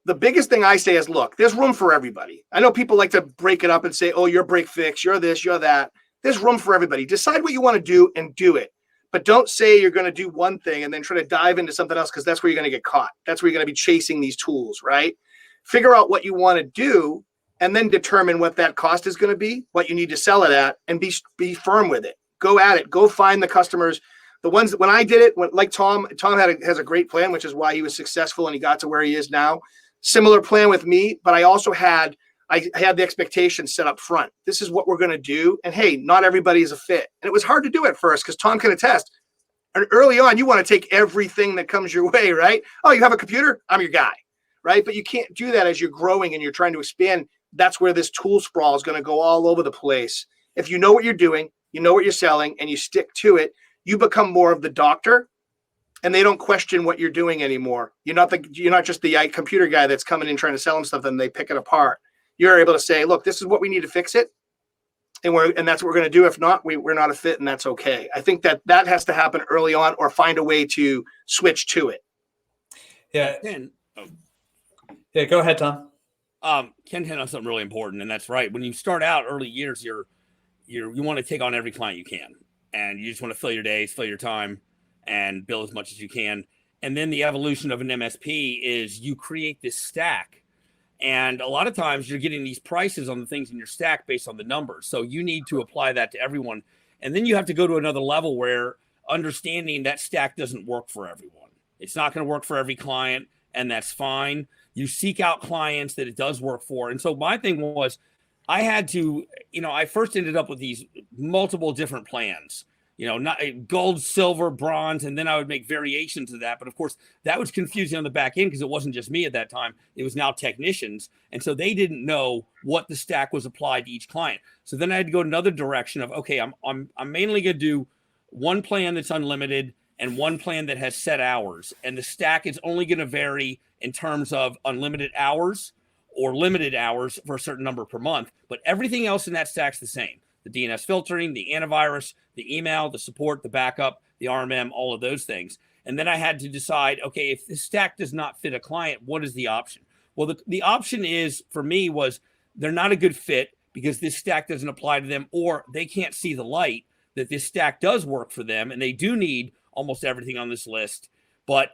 C: The biggest thing I say is, look, there's room for everybody. I know people like to break it up and say, oh, you're break fix, you're this, you're that. There's room for everybody. Decide what you want to do and do it. But don't say you're going to do one thing and then try to dive into something else, because that's where you're going to get caught. That's where you're going to be chasing these tools, right? Figure out what you want to do and then determine what that cost is going to be, what you need to sell it at, and be firm with it. Go at it. Go find the customers. The ones that, when I did it, like Tom has a great plan, which is why he was successful and he got to where he is now. Similar plan with me, but I also had the expectation set up front. This is what we're going to do. And hey, not everybody is a fit. And it was hard to do at first, because Tom can attest. And early on, you want to take everything that comes your way, right? Oh, you have a computer? I'm your guy, right? But you can't do that as you're growing and you're trying to expand. That's where this tool sprawl is going to go all over the place. If you know what you're doing, you know what you're selling, and you stick to it, you become more of the doctor, and they don't question what you're doing anymore. You're not just the computer guy that's coming in trying to sell them stuff and they pick it apart. You're able to say, look, this is what we need to fix it. And that's what we're going to do. If not, we're not a fit, and that's okay. I think that has to happen early on, or find a way to switch to it.
A: Yeah. Yeah. Go ahead, Tom.
B: Ken hit on something really important, and that's right. When you start out early years, you want to take on every client you can, and you just want to fill your days, fill your time, and bill as much as you can. And then the evolution of an MSP is you create this stack And a lot of times you're getting these prices on the things in your stack based on the numbers. So you need to apply that to everyone. And then you have to go to another level where understanding that stack doesn't work for everyone. It's not going to work for every client, and that's fine. You seek out clients that it does work for. And so my thing was, I had to, I first ended up with these multiple different plans, not gold, silver, bronze, and then I would make variations of that. But of course, that was confusing on the back end because it wasn't just me at that time. It was now technicians. And so they didn't know what the stack was applied to each client. So then I had to go another direction of, okay, I'm mainly going to do one plan that's unlimited and one plan that has set hours. And the stack is only going to vary in terms of unlimited hours or limited hours for a certain number per month. But everything else in that stack's the same. The DNS filtering, the antivirus, the email, the support, the backup, the RMM, all of those things. And then I had to decide, okay, if the stack does not fit a client, what is the option? Well, the option is, for me, was they're not a good fit because this stack doesn't apply to them, or they can't see the light that this stack does work for them, and they do need almost everything on this list, but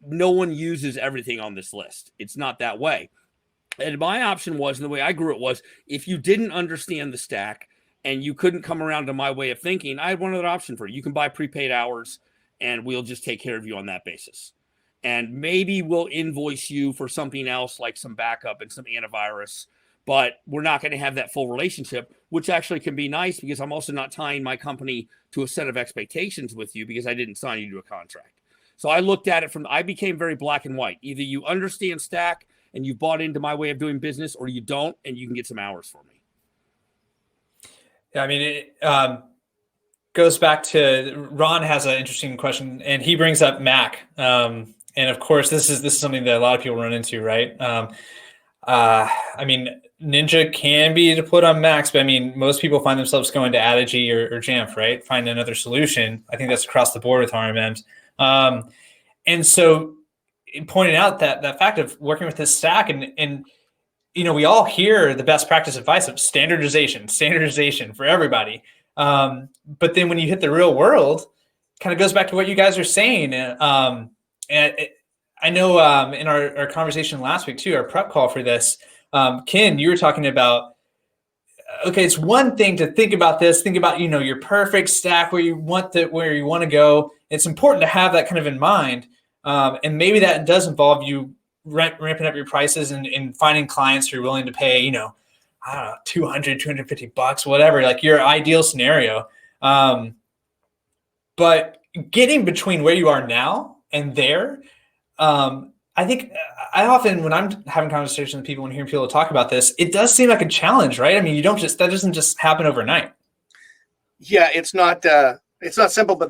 B: no one uses everything on this list. It's not that way. And my option was, and the way I grew it was, if you didn't understand the stack and you couldn't come around to my way of thinking, I had one other option for you. You can buy prepaid hours and we'll just take care of you on that basis. And maybe we'll invoice you for something else like some backup and some antivirus, but we're not going to have that full relationship, which actually can be nice because I'm also not tying my company to a set of expectations with you because I didn't sign you to a contract. So I looked at it I became very black and white. Either you understand stack and you bought into my way of doing business, or you don't, and you can get some hours for me.
A: Yeah, I mean, it goes back to Ron has an interesting question, and he brings up Mac. And of course, this is something that a lot of people run into, right? I mean, Ninja can be deployed on Macs, but I mean, most people find themselves going to Adigy or Jamf, right? Find another solution. I think that's across the board with RMMs. And so pointed out that fact of working with this stack and we all hear the best practice advice of standardization for everybody. But then when you hit the real world, kind of goes back to what you guys are saying. And I know in our conversation last week too, our prep call for this, Ken, you were talking about, okay, it's one thing to think about your perfect stack where you want to go. It's important to have that kind of in mind. And maybe that does involve you ramping up your prices and finding clients who are willing to pay, I don't know, $200, $250, whatever, like your ideal scenario. But getting between where you are now and there, I think I often, when I'm having conversations with people and hearing people talk about this, it does seem like a challenge, right? I mean, that doesn't just happen overnight.
C: Yeah, it's not simple, but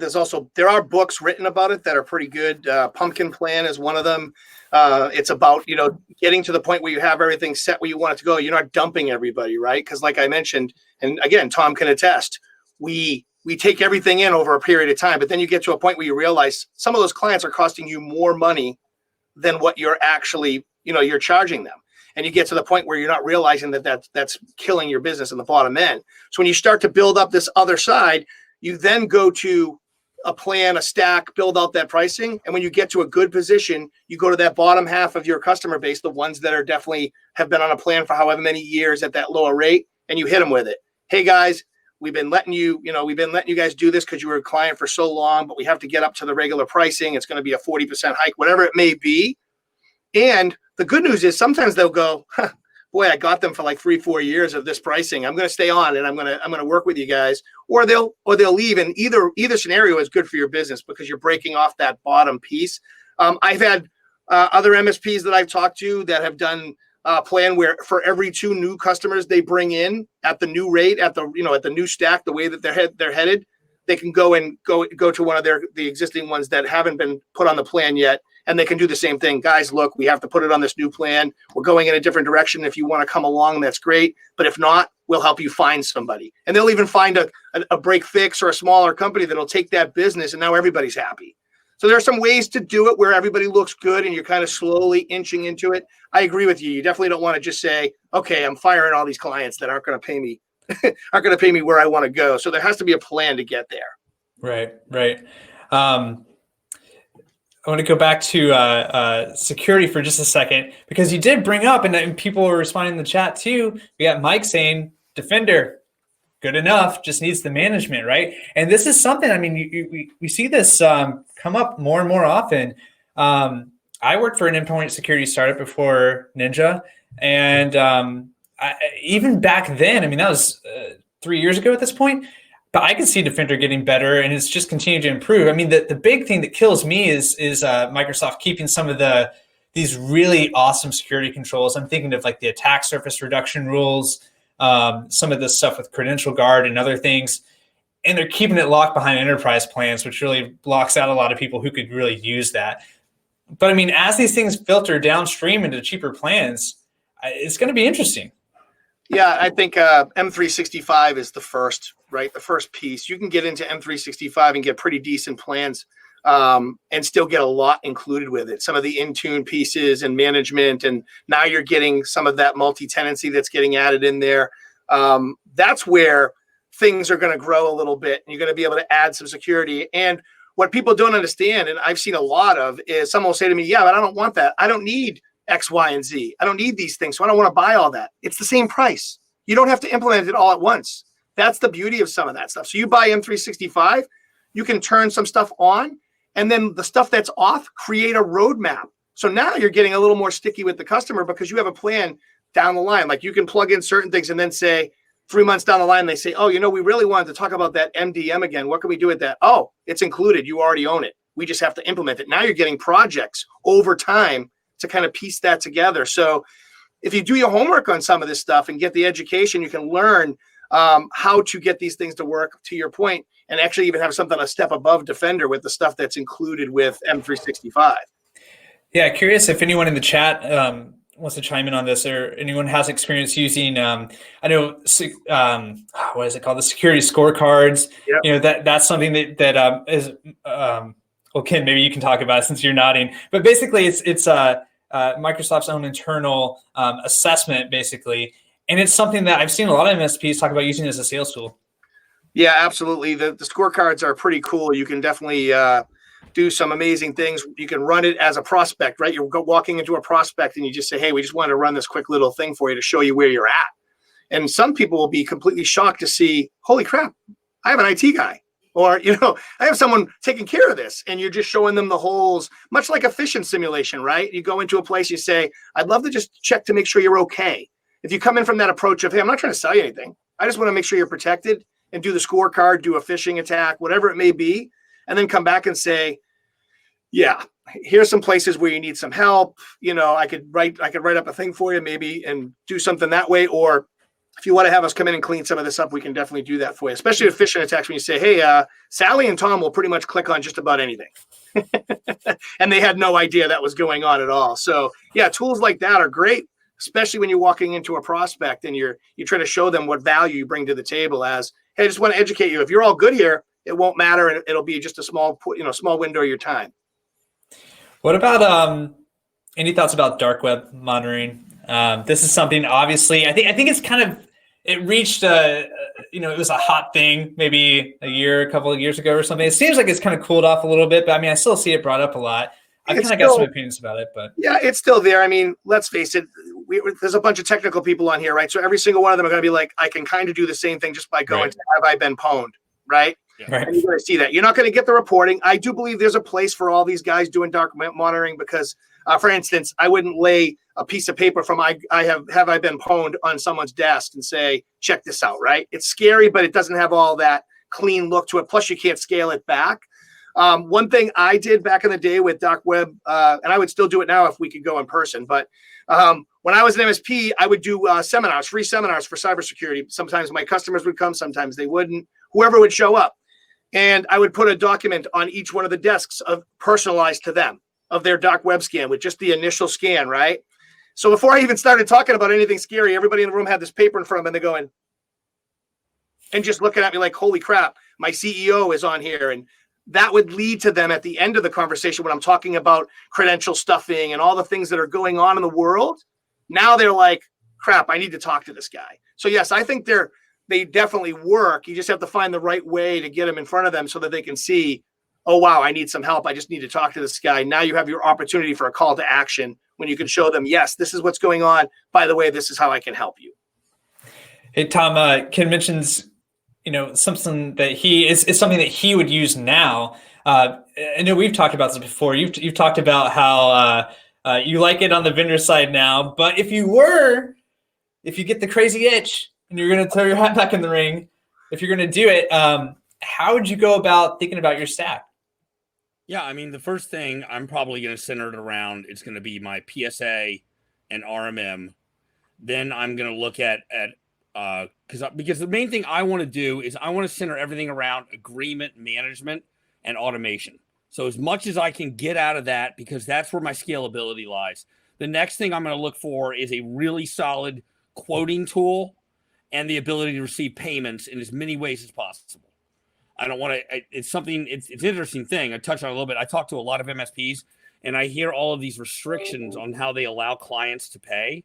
C: there are books written about it that are pretty good. Pumpkin Plan is one of them. It's about, getting to the point where you have everything set where you want it to go. You're not dumping everybody, right? Because like I mentioned, and again, Tom can attest, we take everything in over a period of time, but then you get to a point where you realize some of those clients are costing you more money than what you're actually, you're charging them. And you get to the point where you're not realizing that's killing your business in the bottom end. So when you start to build up this other side, you then go to a plan, a stack, build out that pricing. And when you get to a good position, you go to that bottom half of your customer base, the ones that are definitely have been on a plan for however many years at that lower rate, and you hit them with it. Hey guys, we've been letting you guys do this because you were a client for so long, but we have to get up to the regular pricing. It's going to be a 40% hike, whatever it may be. And the good news is sometimes they'll go, boy, I got them for like 3-4 years of this pricing. I'm going to stay on and I'm going to work with you guys, or they'll leave. And either scenario is good for your business because you're breaking off that bottom piece. I've had other MSPs that I've talked to that have done a plan where for every 2 new customers they bring in at the new rate, at the new stack, the way that they're headed, they can go to one of the existing ones that haven't been put on the plan yet. And they can do the same thing. Guys, look, we have to put it on this new plan. We're going in a different direction. If you want to come along, that's great. But if not, we'll help you find somebody. And they'll even find a break fix or a smaller company that'll take that business, and now everybody's happy. So there are some ways to do it where everybody looks good and you're kind of slowly inching into it. I agree with you. You definitely don't want to just say, okay, I'm firing all these clients that aren't going to pay me, where I want to go. So there has to be a plan to get there.
A: Right. I want to go back to security for just a second, because you did bring up, and people were responding in the chat too. We got Mike saying Defender, good enough, just needs the management, right? And this is something, I mean, we see this come up more and more often. I worked for an endpoint security startup before Ninja, and even back then, I mean, that was 3 years ago at this point, but I can see Defender getting better, and it's just continued to improve. I mean, the big thing that kills me is Microsoft keeping some of these really awesome security controls. I'm thinking of like the attack surface reduction rules, some of this stuff with credential guard and other things, and they're keeping it locked behind enterprise plans, which really blocks out a lot of people who could really use that. But I mean, as these things filter downstream into cheaper plans, it's going to be interesting.
C: Yeah, I think M365 is the first, right? The first piece. You can get into M365 and get pretty decent plans and still get a lot included with it. Some of the Intune pieces and management, and now you're getting some of that multi-tenancy that's getting added in there. That's where things are going to grow a little bit, and you're going to be able to add some security. And what people don't understand, and I've seen a lot of, is someone will say to me, yeah, but I don't want that. I don't need X, Y, and Z. I don't need these things, so I don't want to buy all that. It's the same price. You don't have to implement it all at once. That's the beauty of some of that stuff. So you buy M365, you can turn some stuff on, and then the stuff that's off, create a roadmap. So now you're getting a little more sticky with the customer because you have a plan down the line. Like you can plug in certain things and then say 3 months down the line, they say, oh, you know, we really wanted to talk about that MDM again. What can we do with that? Oh, it's included. You already own it. We just have to implement it. Now you're getting projects over time to kind of piece that together. So if you do your homework on some of this stuff and get the education, you can learn how to get these things to work, to your point, and actually even have something a step above Defender with the stuff that's included with M365.
A: Yeah, curious if anyone in the chat wants to chime in on this, or anyone has experience using, I know, what is it called? The security scorecards. Yep. You know, that's something that is, well, Ken, maybe you can talk about it since you're nodding, but basically it's Microsoft's own internal assessment, basically. And it's something that I've seen a lot of MSPs talk about using as a sales tool.
C: Yeah, absolutely. The scorecards are pretty cool. You can definitely do some amazing things. You can run it as a prospect, right? You're walking into a prospect and you just say, hey, we just wanted to run this quick little thing for you to show you where you're at. And some people will be completely shocked to see, holy crap, I have an IT guy. Or, you know, I have someone taking care of this, and you're just showing them the holes, much like a phishing simulation, right? You go into a place, you say, I'd love to just check to make sure you're okay. If you come in from that approach of, hey, I'm not trying to sell you anything. I just want to make sure you're protected, and do the scorecard, do a phishing attack, whatever it may be, and then come back and say, yeah, here's some places where you need some help. You know, I could write up a thing for you maybe and do something that way. Or if you want to have us come in and clean some of this up, we can definitely do that for you, especially with phishing attacks when you say, hey, Sally and Tom will pretty much click on just about anything. And they had no idea that was going on at all. So yeah, tools like that are great, especially when you're walking into a prospect and you're trying to show them what value you bring to the table as, hey, I just want to educate you. If you're all good here, it won't matter. And it'll be just a small window of your time. What
A: about any thoughts about dark web monitoring? This is something, obviously, I think it's kind of, it reached it was a hot thing maybe a couple of years ago or something. It seems like it's kind of cooled off a little bit, but I mean, I still see it brought up a lot. I've kind of got some opinions about it, but
C: yeah, it's still there. I mean, let's face it, there's a bunch of technical people on here, right? So every single one of them are going to be like, I can kind of do the same thing just by going to have I been pwned, right? Yeah. Right. And you're going to see that. You're not going to get the reporting. I do believe there's a place for all these guys doing dark web monitoring because, for instance, I wouldn't lay a piece of paper from I been pwned on someone's desk and say, check this out, right? It's scary, but it doesn't have all that clean look to it. Plus, you can't scale it back. One thing I did back in the day with dark web, and I would still do it now if we could go in person, but when I was an MSP, I would do seminars, free seminars for cybersecurity. Sometimes my customers would come, sometimes they wouldn't, whoever would show up. And I would put a document on each one of the desks personalized to them of their dark web scan with just the initial scan, right? So before I even started talking about anything scary, everybody in the room had this paper in front of them and they're going, and just looking at me like, holy crap, my CEO is on here. And that would lead to them at the end of the conversation when I'm talking about credential stuffing and all the things that are going on in the world. Now they're like, crap, I need to talk to this guy. So yes, I think they definitely work. You just have to find the right way to get them in front of them so that they can see oh, wow, I need some help. I just need to talk to this guy. Now you have your opportunity for a call to action when you can show them, yes, this is what's going on. By the way, this is how I can help you.
A: Hey, Tom, Ken mentions, something that is something that he would use now. I know we've talked about this before. You've talked about how you like it on the vendor side now, but if you get the crazy itch and you're going to throw your hat back in the ring, if you're going to do it, how would you go about thinking about your stack?
B: Yeah, I mean, the first thing I'm probably going to center it around, it's going to be my PSA and RMM. Then I'm going to look at because the main thing I want to do is I want to center everything around agreement management and automation. So as much as I can get out of that, because that's where my scalability lies. The next thing I'm going to look for is a really solid quoting tool and the ability to receive payments in as many ways as possible. I don't want to, it's an interesting thing. I touched on it a little bit. I talk to a lot of MSPs and I hear all of these restrictions on how they allow clients to pay.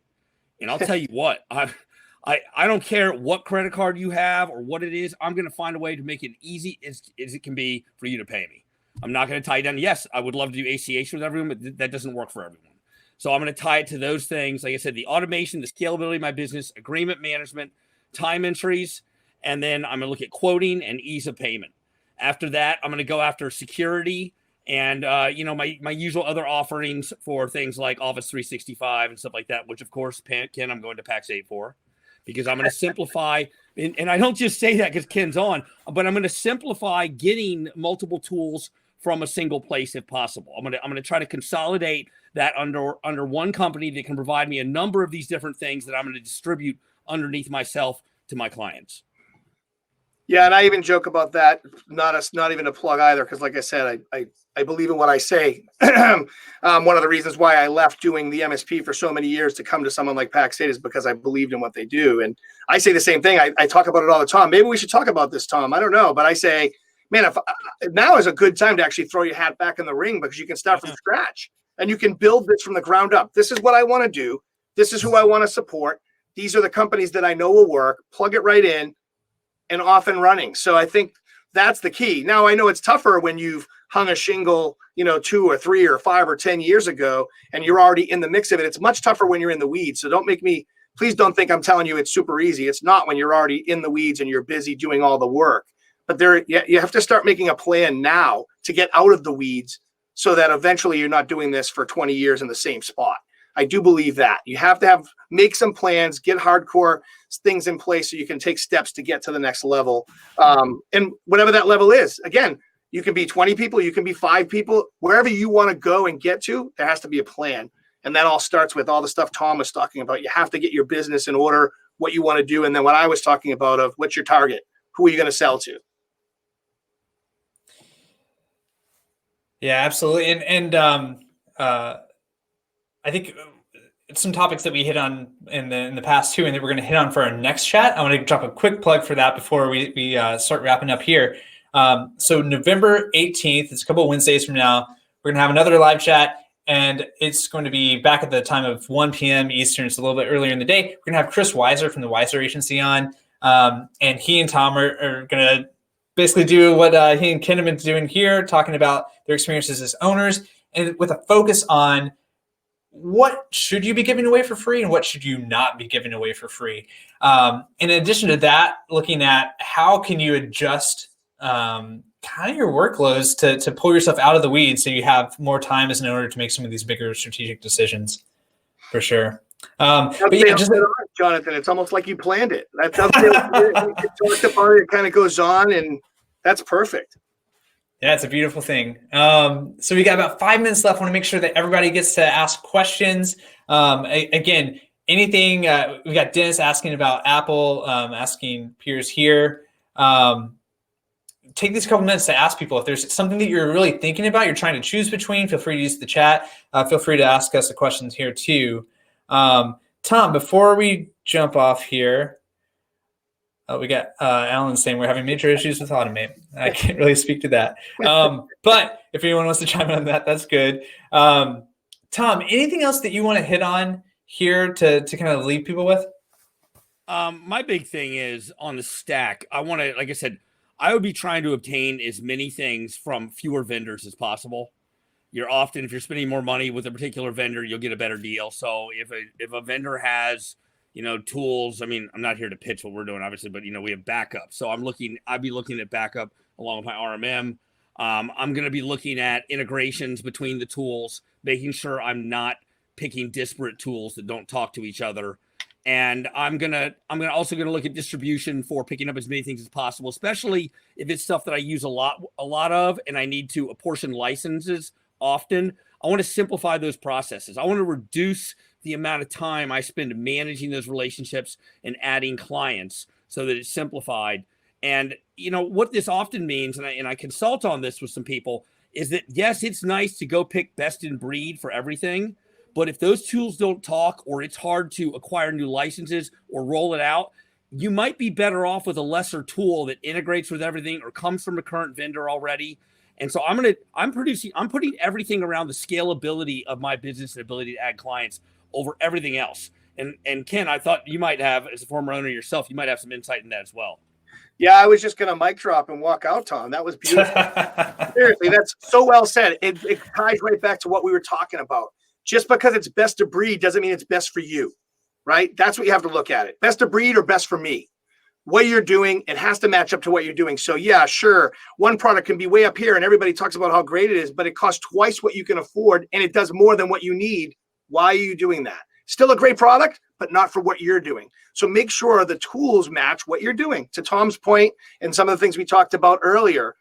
B: And I'll tell you what, I don't care what credit card you have or what it is. I'm going to find a way to make it easy as it can be for you to pay me. I'm not going to tie it down. Yes, I would love to do ACH with everyone, but that doesn't work for everyone. So I'm going to tie it to those things. Like I said, the automation, the scalability of my business, agreement management, time entries, and then I'm going to look at quoting and ease of payment. After that, I'm going to go after security and, my usual other offerings for things like Office 365 and stuff like that, which, of course, Ken, I'm going to PAX 8 for, because I'm going to simplify. And I don't just say that because Ken's on, but I'm going to simplify getting multiple tools from a single place if possible. I'm going to try to consolidate that under one company that can provide me a number of these different things that I'm going to distribute underneath myself to my clients.
C: Yeah, and I even joke about that. Not even a plug either, because like I said, I believe in what I say. One of the reasons why I left doing the MSP for so many years to come to someone like PAX 8 is because I believed in what they do. And I say the same thing. I talk about it all the time. Maybe we should talk about this, Tom. I don't know, but I say, man, now is a good time to actually throw your hat back in the ring, because you can start from scratch and you can build this from the ground up. This is what I want to do. This is who I want to support. These are the companies that I know will work. Plug it right in and off and running. So I think that's the key. Now, I know it's tougher when you've hung a shingle, 2 or 3 or 5 or 10 years ago, and you're already in the mix of it. It's much tougher when you're in the weeds. So please don't think I'm telling you it's super easy. It's not when you're already in the weeds and you're busy doing all the work. But you have to start making a plan now to get out of the weeds so that eventually you're not doing this for 20 years in the same spot. I do believe that you have to make some plans, get hardcore things in place so you can take steps to get to the next level. And whatever that level is, again, you can be 20 people, you can be 5 people, wherever you want to go and get to, there has to be a plan. And that all starts with all the stuff Tom was talking about. You have to get your business in order, what you want to do. And then what I was talking about of what's your target? Who are you going to sell to?
A: Yeah, absolutely. And I think some topics that we hit on in the past too, and that we're going to hit on for our next chat. I want to drop a quick plug for that before we start wrapping up here. So November 18th, it's a couple of Wednesdays from now, we're going to have another live chat, and it's going to be back at the time of 1 p.m. Eastern. It's a little bit earlier in the day. We're going to have Chris Weiser from the Weiser Agency on, and he and Tom are going to basically do what he and Ken have been doing here, talking about their experiences as owners, and with a focus on what should you be giving away for free and what should you not be giving away for free. In addition to that, looking at how can you adjust kind of your workloads to pull yourself out of the weeds so you have more time as an owner to make some of these bigger strategic decisions, for sure. But yeah,
C: Jonathan, it's almost like you planned it. That's how it kind of goes on, and that's perfect.
A: Yeah, it's a beautiful thing. So we got about 5 minutes left. I want to make sure that everybody gets to ask questions. Again, anything, we got Dennis asking about Apple, asking peers here. Take these couple minutes to ask people if there's something that you're really thinking about, you're trying to choose between, feel free to use the chat. Feel free to ask us the questions here too. Tom, before we jump off here, we got Alan saying we're having major issues with Automate. I can't really speak to that. But if anyone wants to chime in on that, that's good. Tom, anything else that you want to hit on here to kind of leave people with?
B: My big thing is on the stack. I want to, like I said, I would be trying to obtain as many things from fewer vendors as possible. If you're spending more money with a particular vendor, you'll get a better deal. So if a vendor has, tools, I mean, I'm not here to pitch what we're doing, obviously, but we have backup. So I'd be looking at backup along with my RMM. I'm going to be looking at integrations between the tools, making sure I'm not picking disparate tools that don't talk to each other. And I'm also gonna look at distribution for picking up as many things as possible, especially if it's stuff that I use a lot of, and I need to apportion licenses often. I want to simplify those processes. I want to reduce the amount of time I spend managing those relationships and adding clients so that it's simplified. And what this often means, and I consult on this with some people, is that yes, it's nice to go pick best in breed for everything. But if those tools don't talk, or it's hard to acquire new licenses or roll it out, you might be better off with a lesser tool that integrates with everything or comes from a current vendor already. And so I'm putting everything around the scalability of my business and ability to add clients over everything else. And Ken, I thought you might have, as a former owner yourself, you might have some insight in that as well.
C: Yeah, I was just going to mic drop and walk out, Tom. That was beautiful. Seriously, that's so well said. It ties right back to what we were talking about. Just because it's best of breed doesn't mean it's best for you, right? That's what you have to look at it. Best of breed or best for me. What you're doing, it has to match up to what you're doing. So yeah, sure, one product can be way up here and everybody talks about how great it is, but it costs twice what you can afford and it does more than what you need. Why are you doing that? Still a great product, but not for what you're doing. So make sure the tools match what you're doing. To Tom's point and some of the things we talked about earlier,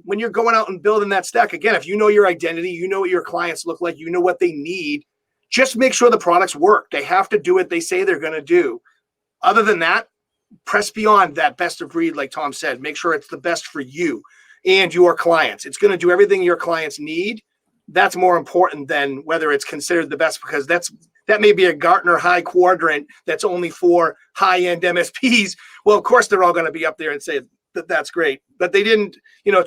C: when you're going out and building that stack, again, if you know your identity, you know what your clients look like, you know what they need, just make sure the products work. They have to do what they say they're going to do. Other than that, press beyond that best of breed, like Tom said. Make sure it's the best for you and your clients. It's going to do everything your clients need. That's more important than whether it's considered the best, because that may be a Gartner high quadrant that's only for high-end MSPs. Well, of course, they're all going to be up there and say that's great. But they didn't,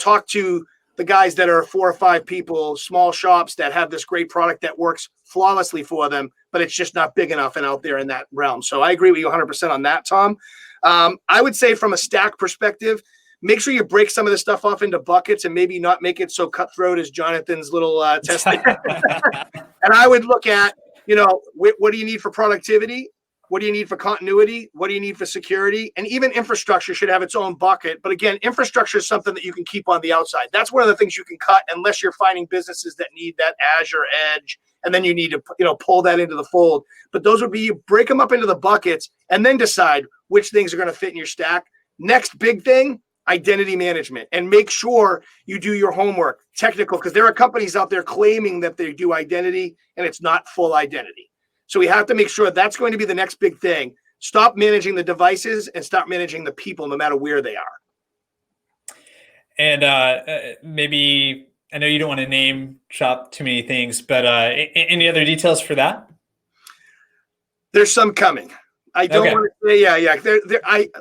C: talk to the guys that are 4 or 5 people, small shops that have this great product that works flawlessly for them, but it's just not big enough and out there in that realm. So I agree with you 100% on that, Tom. I would say from a stack perspective, make sure you break some of this stuff off into buckets and maybe not make it so cutthroat as Jonathan's little test. And I would look at, what do you need for productivity? What do you need for continuity? What do you need for security? And even infrastructure should have its own bucket. But again, infrastructure is something that you can keep on the outside. That's one of the things you can cut unless you're finding businesses that need that Azure edge. And then you need to, pull that into the fold. But those would be, you break them up into the buckets and then decide which things are going to fit in your stack. Next big thing, identity management, and make sure you do your homework, technical, because there are companies out there claiming that they do identity and it's not full identity. So we have to make sure that's going to be the next big thing. Stop managing the devices and start managing the people, no matter where they are.
A: And maybe, I know you don't want to name drop too many things, but any other details for that?
C: There's some coming. I don't want to say, yeah.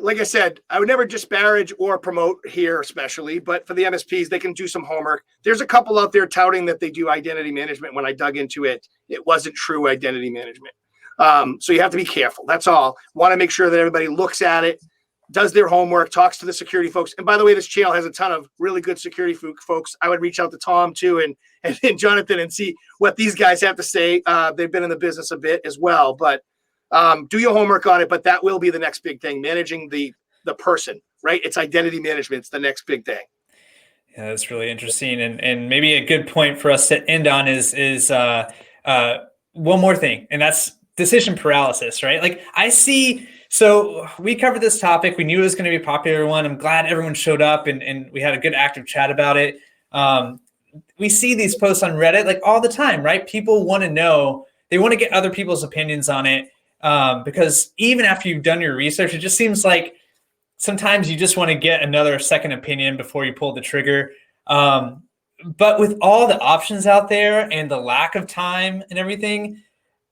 C: Like I said, I would never disparage or promote here, especially, but for the MSPs, they can do some homework. There's a couple out there touting that they do identity management. When I dug into it, it wasn't true identity management. So you have to be careful. That's all. Want to make sure that everybody looks at it, does their homework, talks to the security folks. And by the way, this channel has a ton of really good security folks. I would reach out to Tom too and Jonathan and see what these guys have to say. They've been in the business a bit as well, but do your homework on it. But that will be the next big thing, managing the person, right? It's identity management. It's the next big thing.
A: Yeah, that's really interesting. And maybe a good point for us to end on is one more thing, and that's decision paralysis, right? Like so we covered this topic. We knew it was going to be a popular one. I'm glad everyone showed up and we had a good active chat about it. We see these posts on Reddit like all the time, right? People want to know, they want to get other people's opinions on it. Because even after you've done your research, it just seems like sometimes you just want to get another second opinion before you pull the trigger. But with all the options out there and the lack of time and everything,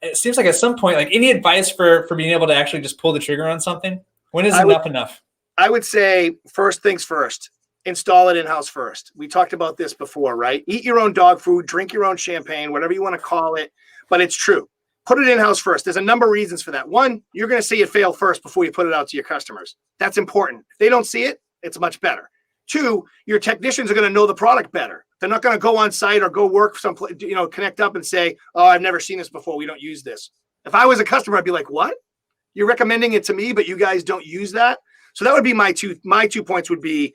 A: it seems like at some point, like any advice for being able to actually just pull the trigger on something? When is enough?
C: I would say first things first, install it in-house first. We talked about this before, right? Eat your own dog food, drink your own champagne, whatever you want to call it, but it's true. Put it in-house first. There's a number of reasons for that. One, you're going to see it fail first before you put it out to your customers. That's important. If they don't see it, it's much better. Two, your technicians are going to know the product better. They're not going to go on site or go work someplace, connect up and say, oh, I've never seen this before. We don't use this. If I was a customer, I'd be like, what? You're recommending it to me, but you guys don't use that? So that would be my 2 points would be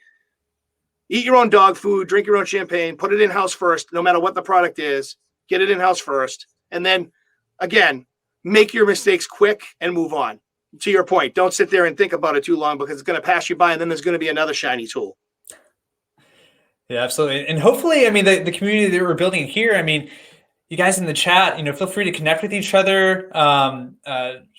C: eat your own dog food, drink your own champagne, put it in-house first, no matter what the product is, get it in-house first. And then again, make your mistakes quick and move on. To your point, don't sit there and think about it too long because it's going to pass you by and then there's going to be another shiny tool.
A: Yeah, absolutely. And hopefully, I mean, the community that we're building here, I mean, you guys in the chat, feel free to connect with each other,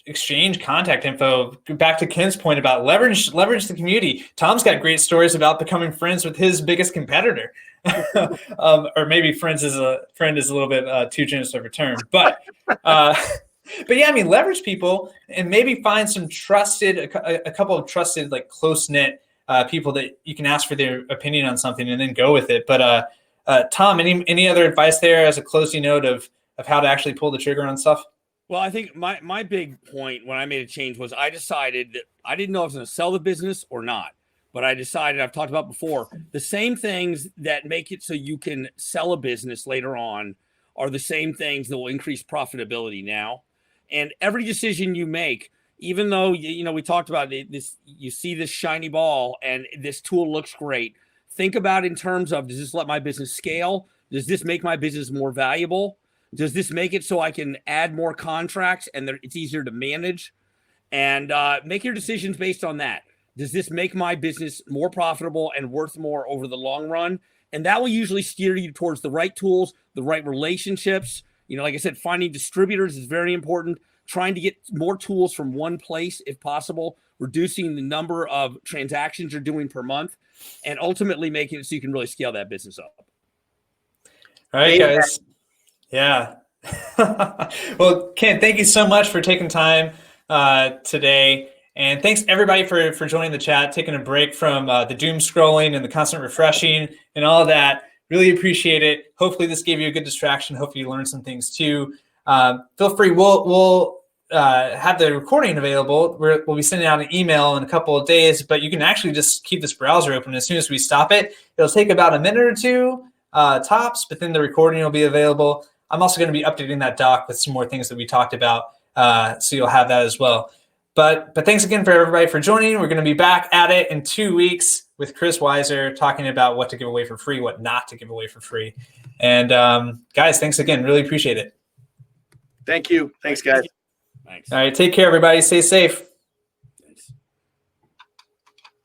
A: exchange contact info. Back to Ken's point about leverage the community. Tom's got great stories about becoming friends with his biggest competitor. Or maybe friend is a little bit too generous of a term, but yeah, I mean, leverage people and maybe find some trusted, a couple of trusted, like close-knit people that you can ask for their opinion on something and then go with it. But Tom, any other advice there as a closing note of how to actually pull the trigger on stuff?
B: Well, I think my big point when I made a change was I decided that I didn't know if I was going to sell the business or not. But I decided, I've talked about before, the same things that make it so you can sell a business later on are the same things that will increase profitability now. And every decision you make, even though, we talked about this, you see this shiny ball and this tool looks great. Think about in terms of, does this let my business scale? Does this make my business more valuable? Does this make it so I can add more contracts and it's easier to manage? And make your decisions based on that. Does this make my business more profitable and worth more over the long run? And that will usually steer you towards the right tools, the right relationships. Like I said, finding distributors is very important. Trying to get more tools from one place, if possible, reducing the number of transactions you're doing per month, and ultimately making it so you can really scale that business up.
A: All right, guys. Yeah. Well, Ken, thank you so much for taking time today. And thanks everybody for joining the chat, taking a break from the doom scrolling and the constant refreshing and all of that. Really appreciate it. Hopefully this gave you a good distraction. Hopefully you learned some things too. Feel free. We'll have the recording available. We'll be sending out an email in a couple of days, but you can actually just keep this browser open. As soon as we stop it, it'll take about a minute or two tops, but then the recording will be available. I'm also going to be updating that doc with some more things that we talked about. So you'll have that as well. But thanks again for everybody for joining. We're going to be back at it in 2 weeks with Chris Weiser talking about what to give away for free, what not to give away for free. And guys, thanks again. Really appreciate it.
C: Thank you. Thanks, guys.
B: Thanks.
A: All right. Take care, everybody. Stay safe.